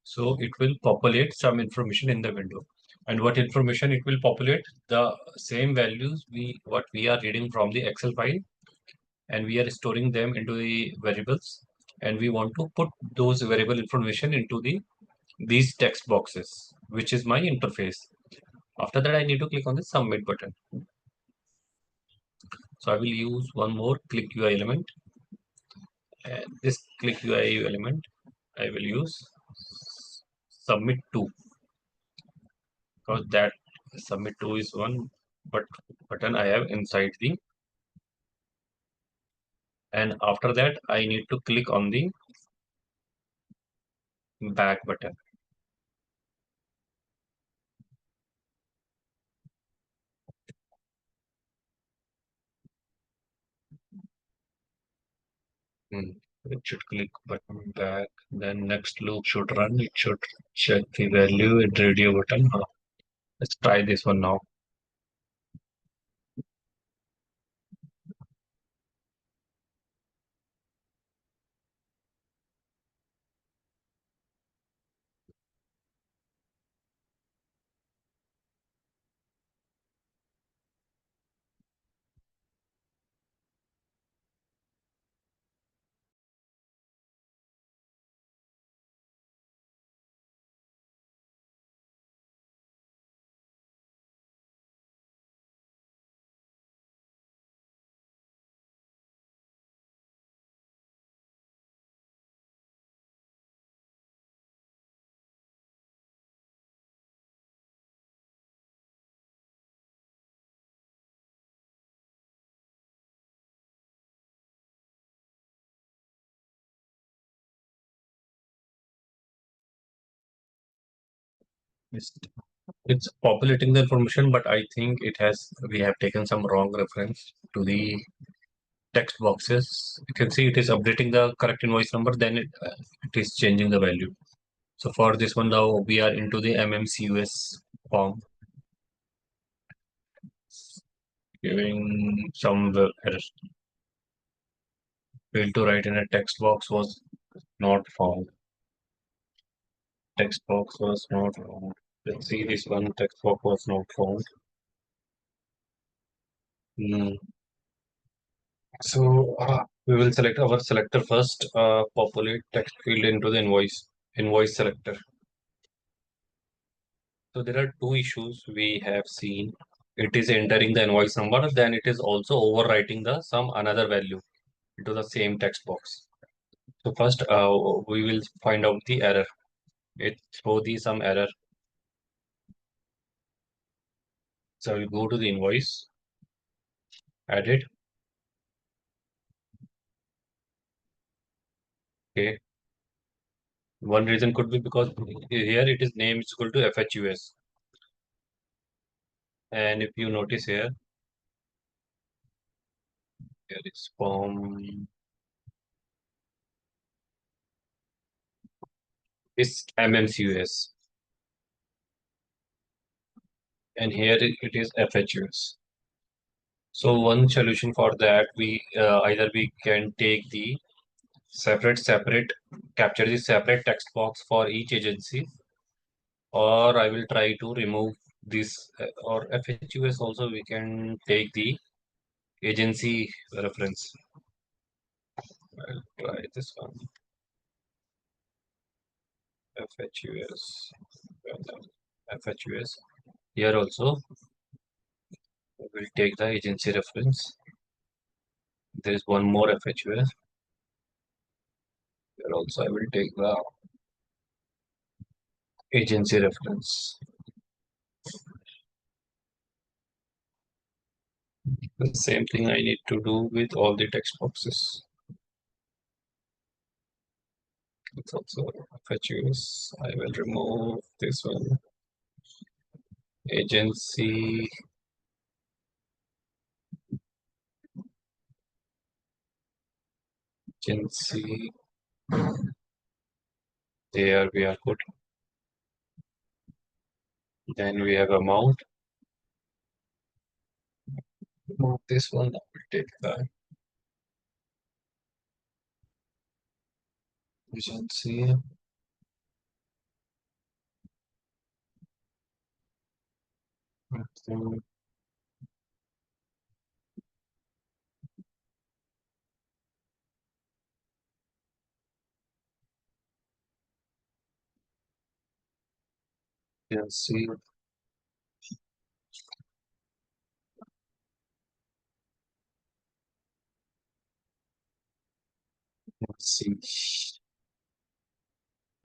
So it will populate some information in the window. And what information it will populate? The same values what we are reading from the Excel file, and we are storing them into the variables. And we want to put those variable information into these text boxes, which is my interface. After that, I need to click on the submit button. So I will use one more click UI element. And this click UI element, I will use submit to, because that submit to is one button I have inside the, and after that I need to click on the back button. It should click button back, then next loop should run. It should check the value at radio button. Let's try this one now. It's, it's populating the information, but I think we have taken some wrong reference to the text boxes. You can see it is updating the correct invoice number, then it is changing the value. So for this one now we are into the MMCUS form, giving some errors. Failed to write in a text box was not found. Text box was not found. Let's see, this one text box was not found. So we will select our selector first. Populate text field into the invoice selector. So there are two issues we have seen. It is entering the invoice number, then it is also overwriting some another value into the same text box. So first, we will find out the error. It throw some error. So we'll go to the invoice, edit. Okay. One reason could be because here it is name is equal to FHUS. And if you notice here, Here is from this MMCUS, and here it is FHUS. So one solution for that, we either we can take the separate capture the separate text box for each agency, or I will try to remove this or FHUS also we can take the agency reference. I'll try this one. FHUS. FHUS. Here also we will take the agency reference. There is one more FHUS. Here also I will take the agency reference. The same thing I need to do with all the text boxes. It's also FHUS. I will remove this one. Agency. Agency. There we are good. Then we have amount. Remove this one. I will take the agency. Then agency. Let's see.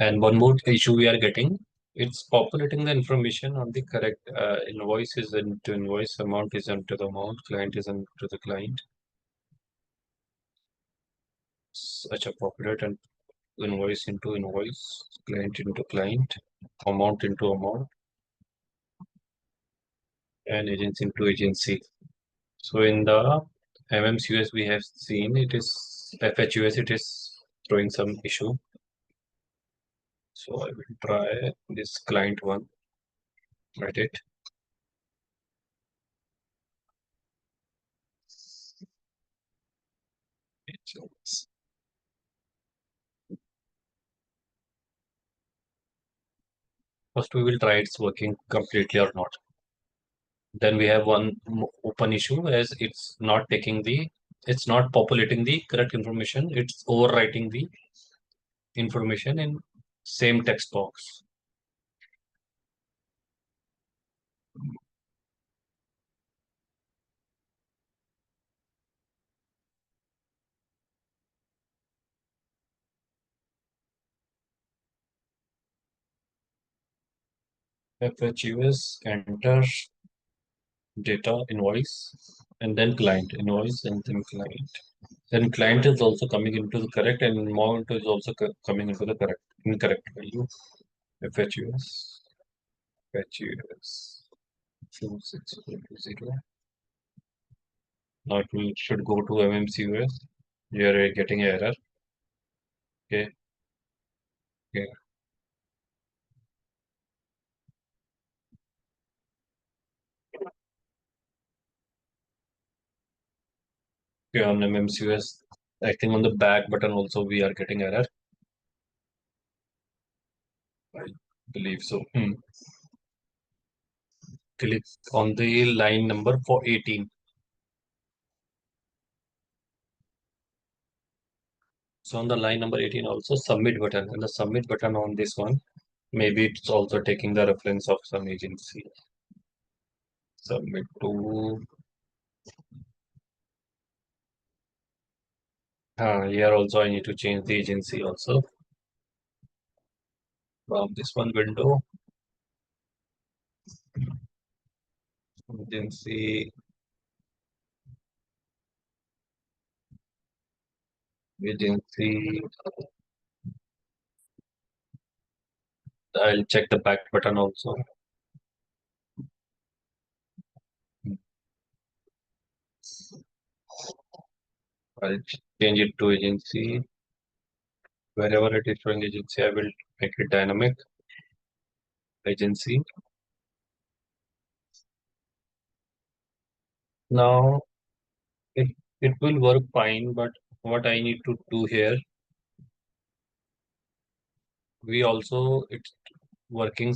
And one more issue we are getting, it's populating the information on the correct invoice is into invoice, amount is into the amount, client is into the client. Such a populate and invoice into invoice, client into client, amount into amount, and agency into agency. So in the MMCUS we have seen it is FHUS, it is throwing some issue. So I will try this client one. Edit. First we will try it's working completely or not. Then we have one open issue as it's not populating the correct information. It's overwriting the information in same text box. FHUS, enter data invoice, and then client invoice, and then client. Then client is also coming into the correct, and amount is also coming into the incorrect value. FHUS, FHUS 2600. Now it should go to MMCUS. You are getting error. Okay. Okay. Okay, on MMCUS, I think on the back button also we are getting error. I believe so. Click on the line number for 18. So on the line number 18 also submit button, and the submit button on this one, maybe it's also taking the reference of some agency. Submit to here also I need to change the agency also. From this one window, agency, I'll check the back button also. I'll change it to agency. Wherever it is showing agency, I will make it dynamic agency. Now it will work fine, but what I need to do here, it's working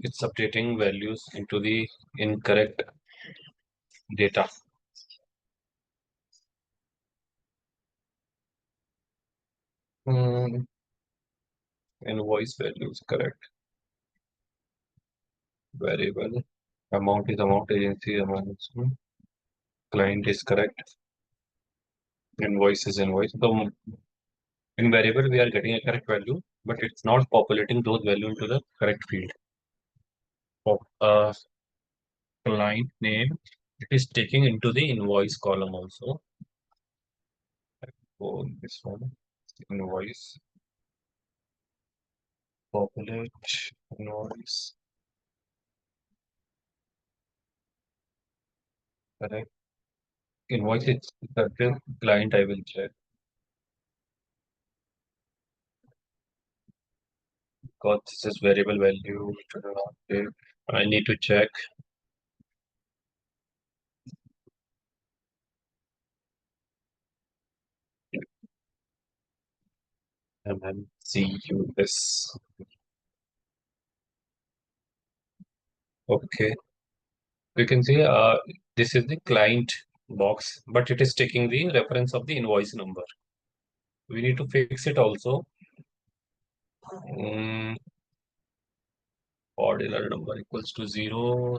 it's updating values into the incorrect data. Invoice values correct. Variable amount is amount, agency amount, client is correct, invoice is invoice. So in variable we are getting a correct value, but it's not populating those value into the correct field. Of client name, it is taking into the invoice column also. So this one, invoice, populate invoice, correct. Invoice is the client. I will check because this is variable value. Okay. I need to check. MMCUS. Okay. You can see this is the client box, but it is taking the reference of the invoice number. We need to fix it also. Ordinal number equals to 0.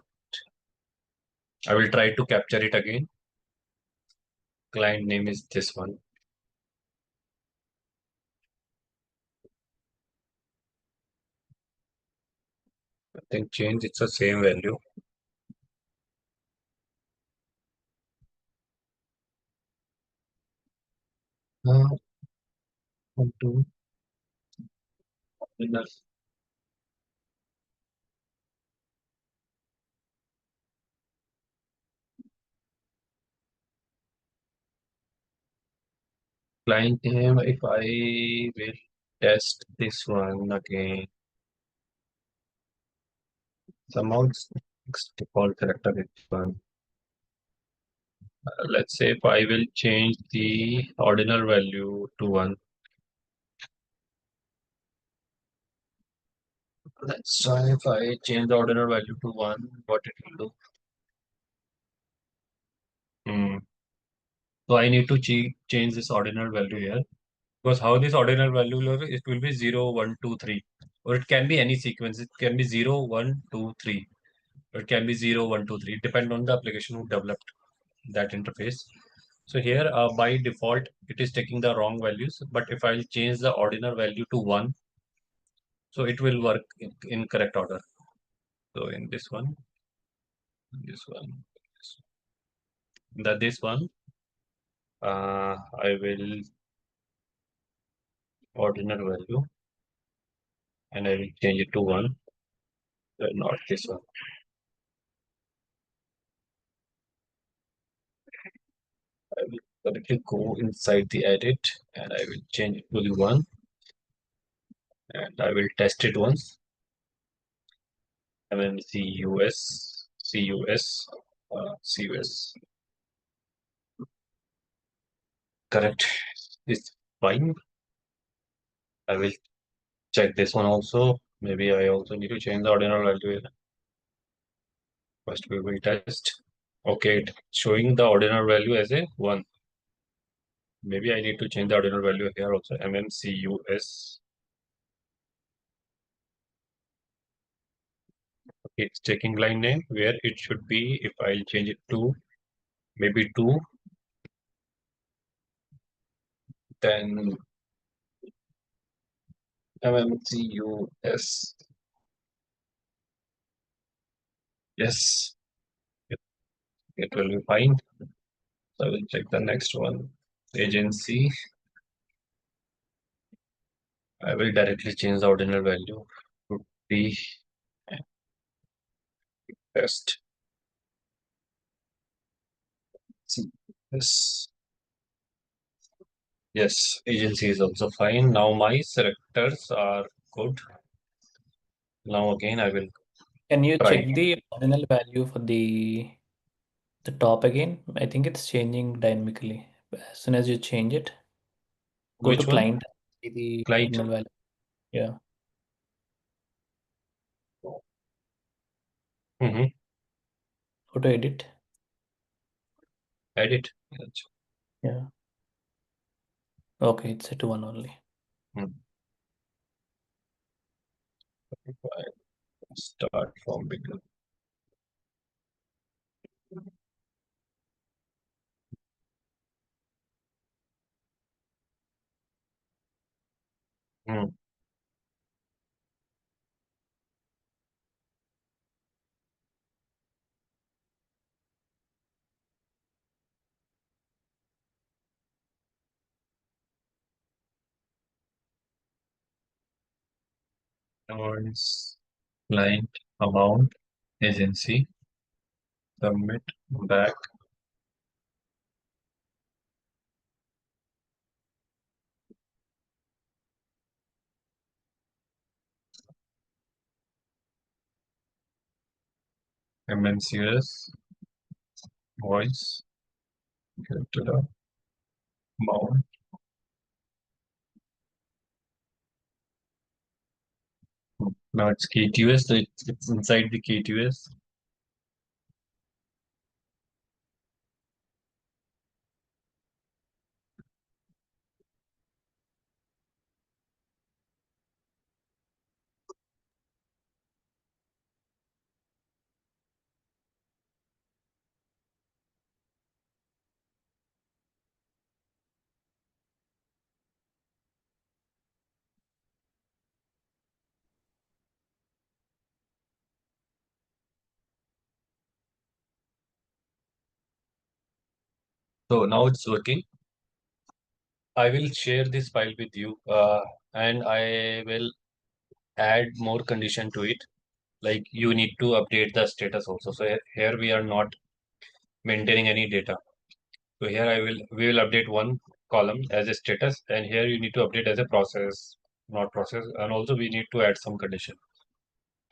I will try to capture it again. Client name is this one. I think change, it's the same value. One, two. Client name, if I will test this one again, somehow it's default character is one. Let's say if I will change the ordinal value to 1. Let's try if I change the ordinal value to 1, what it will do. So I need to change this ordinal value here. Because how this ordinal value will, it will be 0, 1, 2, 3. Or it can be any sequence. It can be 0, 1, 2, 3. Or it can be 0, 1, 2, 3. Depend on the application who developed that interface. So here by default, it is taking the wrong values. But if I change the ordinal value to 1, so it will work in correct order. So in this one, this one, this one, I will ordinal value and I will change it to 1, not this one. I will directly go inside the edit and I will change it to the 1 and I will test it once. MMCUS, CUS. Correct. It's fine. I will check this one also. Maybe I also need to change the ordinal value here. First we will test. Okay, it's showing the ordinal value as a 1. Maybe I need to change the ordinal value here also. MMCUS. Okay, it's taking line name where it should be. If I'll change it to maybe 2, then MMCUS. Yes, it, it will be fine. So I will check the next one. Agency. I will directly change the ordinal value to be test. See this. Yes, agency is also fine. Now my selectors are good. Now again, I will Can you try. check the ordinal value for the top again? I think it's changing dynamically. As soon as you change it, go to Which one? client, see the Client. ordinal value. Yeah. Mm-hmm. Go to edit. Edit. Yes. Yeah. Okay, it's set to 1 only. Hmm. Start from beginning. Hmm. Noise, client, amount, agency, submit, back, MNCS, voice, get to the amount. Now it's KTUS, so it's inside the KTUS. So now it's working. I will share this file with you, and I will add more condition to it. Like you need to update the status also. So here we are not maintaining any data. So here we will update one column as a status, and here you need to update as a process, not process, and also we need to add some condition.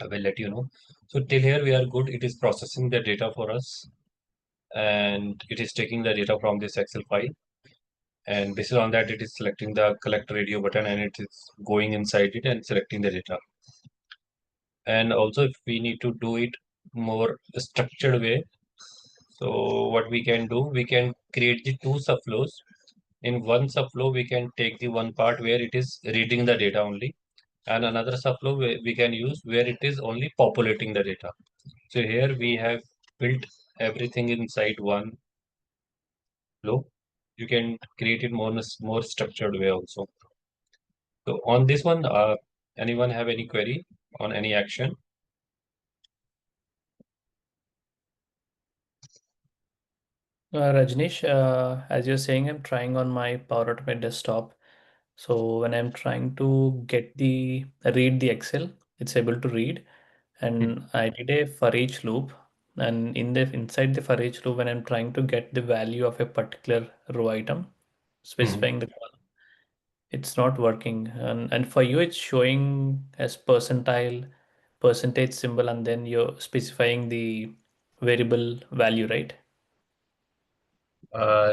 I will let you know. So till here we are good. It is processing the data for us, and it is taking the data from this Excel file. And based on that, it is selecting the collect radio button, and it is going inside it and selecting the data. And also, if we need to do it more structured way, so what we can do, we can create the two subflows. In one subflow, we can take the one part where it is reading the data only, and another subflow we can use where it is only populating the data. So here we have built everything inside one flow. You can create it more structured way also. So on this one, anyone have any query on any action? Rajneesh, as you're saying, I'm trying on my Power Automate desktop. So when I'm trying to read the Excel, it's able to read. Hmm. And I did a for each loop. And inside the for each loop, when I'm trying to get the value of a particular row item, Hmm. specifying the column, it's not working. And for you, it's showing as percentile, percentage symbol, and then you're specifying the variable value, right?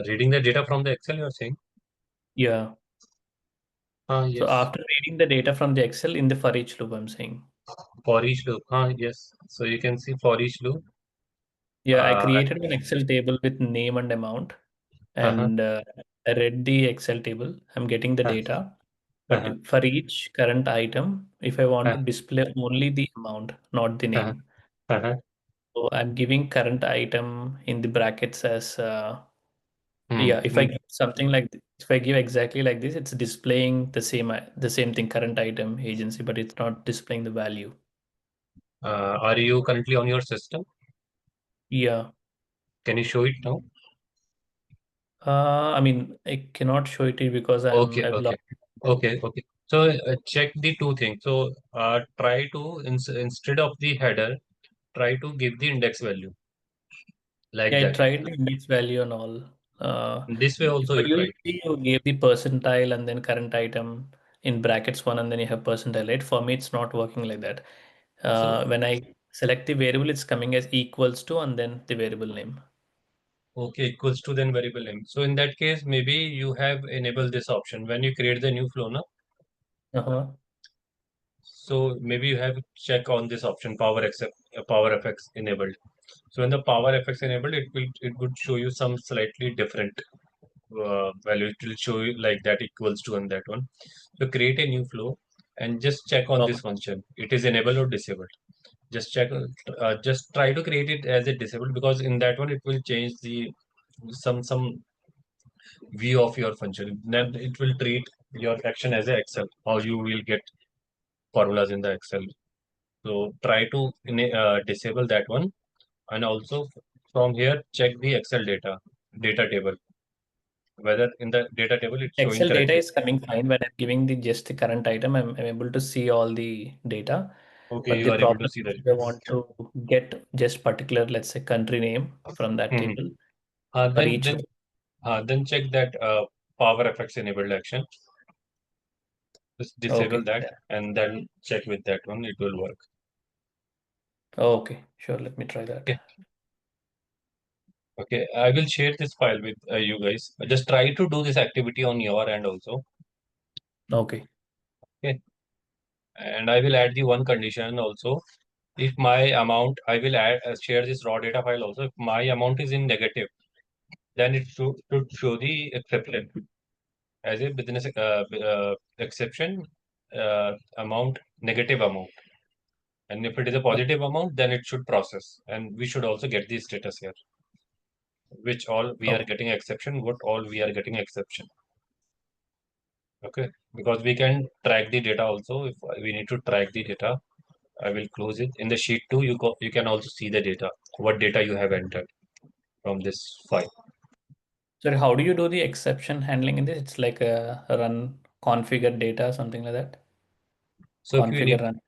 Reading the data from the Excel, you're saying? Yeah. So Yes. after reading the data from the Excel in the for each loop, I'm saying. For each loop. Yes. So you can see for each loop. Yeah, I Uh, created an Excel table with name and amount, uh-huh, and I read the Excel table. I'm getting the uh, data, but uh-huh, for each current item, if I want uh, to display only the amount, not the uh-huh, name, uh-huh. so I'm giving current item in the brackets as Hmm. yeah. If I Hmm. give something like if I give exactly like this, it's displaying the same thing, current item agency, but it's not displaying the value. Are you currently on your system? Yeah. Can you show it now? I mean, I cannot show it to you because Okay, I've okay, logged. okay. So check the two things. So try to instead of the header, try to give the index value like Yeah, I that. tried the index value and all. This way also but you tried. you gave the percentile and then current item in brackets one, and then you have percentile, right? For me, it's not working like that. So, When I select the variable, it's coming as equals to and then the variable name. okay, equals to then variable name. So in that case, maybe you have enabled this option when you create the new flow, no? Uh-huh. So maybe you have check on this option, power effects enabled. So when the power effects enabled, it would show you some slightly different value. It will show you like that equals to on that one. So create a new flow and just check on this Okay. function. It is enabled or disabled. Just check. Just try to create it as a disabled, because in that one it will change the some view of your function. Then it will treat your action as a Excel. How you will get formulas in the Excel. So try to disable that one, and also from here check the Excel data table, whether in the data table it's showing Excel data correctly. is coming fine when I'm giving the just the current item. I'm able to see all the data. Okay, But you the are able to problem see is that. if I want to get just particular, let's say, country name from that Hmm. table Uh, for then each then one. then check that power effects enabled action. Just disable Okay. that and then check with that one. It will work. Okay. Sure. Let me try that. Okay. Okay. I will share this file with you guys. Just try to do this activity on your end also. Okay. Okay. And I will add the one condition also. If my amount, I will share this raw data file also. If my amount is in negative, then it should show the exception as a business exception amount, negative amount. And if it is a positive amount, then it should process. And we should also get the status here, which all we are Okay. getting exception, what all we are getting exception. Okay, because we can track the data also. If we need to track the data, I will close it. In the sheet 2, you can also see the data, what data you have entered from this file. So how do you do the exception handling in this? It's like a run configure data, something like that. So if you Configure need run.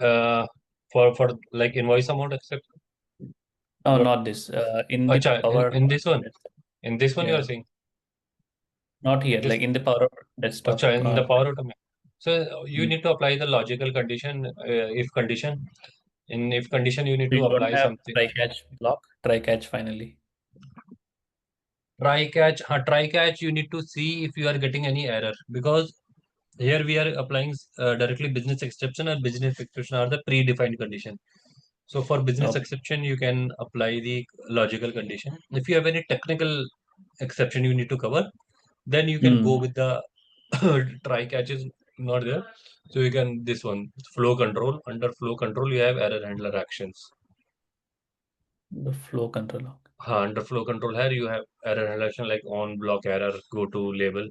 uh, for like invoice amount except Oh, what? not this. In the Acha, Power in this one you are Yeah, saying not here. this. Like in the Power Desktop. Acha, in the power automate. So you Mm. need to apply the logical condition, if condition. In if condition, you need So to you don't apply have something. try catch block, try catch finally. Try catch. You need to see if you are getting any error, because here we are applying directly business exception, or business exception are the predefined condition. So for business Okay. exception, you can apply the logical condition. If you have any technical exception you need to cover, then you can go Hmm. with the try catch is not there. So you can this one flow control. Under flow control, you have error handler actions. The flow control. Under flow control here, you have error handler action like on block error, go to label.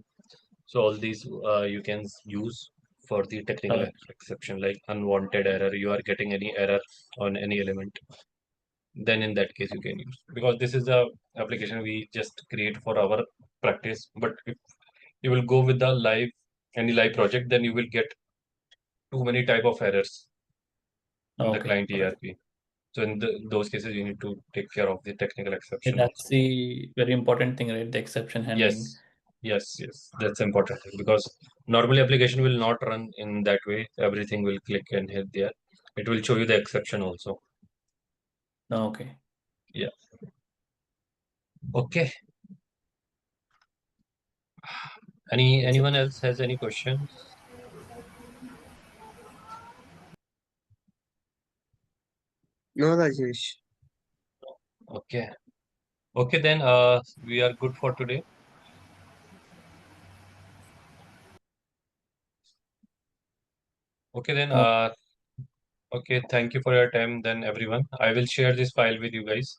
So all these you can use for the technical Okay. exception, like unwanted error. You are getting any error on any element, then in that case you can use, because this is a application we just create for our practice. But if you will go with the any live project, then you will get too many type of errors in the Okay. client All right. ERP. So in those cases, you need to take care of the technical Yeah, exception that's also. the very important thing, right? The exception handling. Yes, yes, that's important thing, because normally application will not run in that way. Everything will click and hit there. It will show you the exception also. Okay. Yeah. Okay. That's Anyone it. else has any questions? No, Rajesh. Okay. Okay, then we are good for today. Okay, then Okay. okay, thank you for your time then everyone. I will share this file with you guys.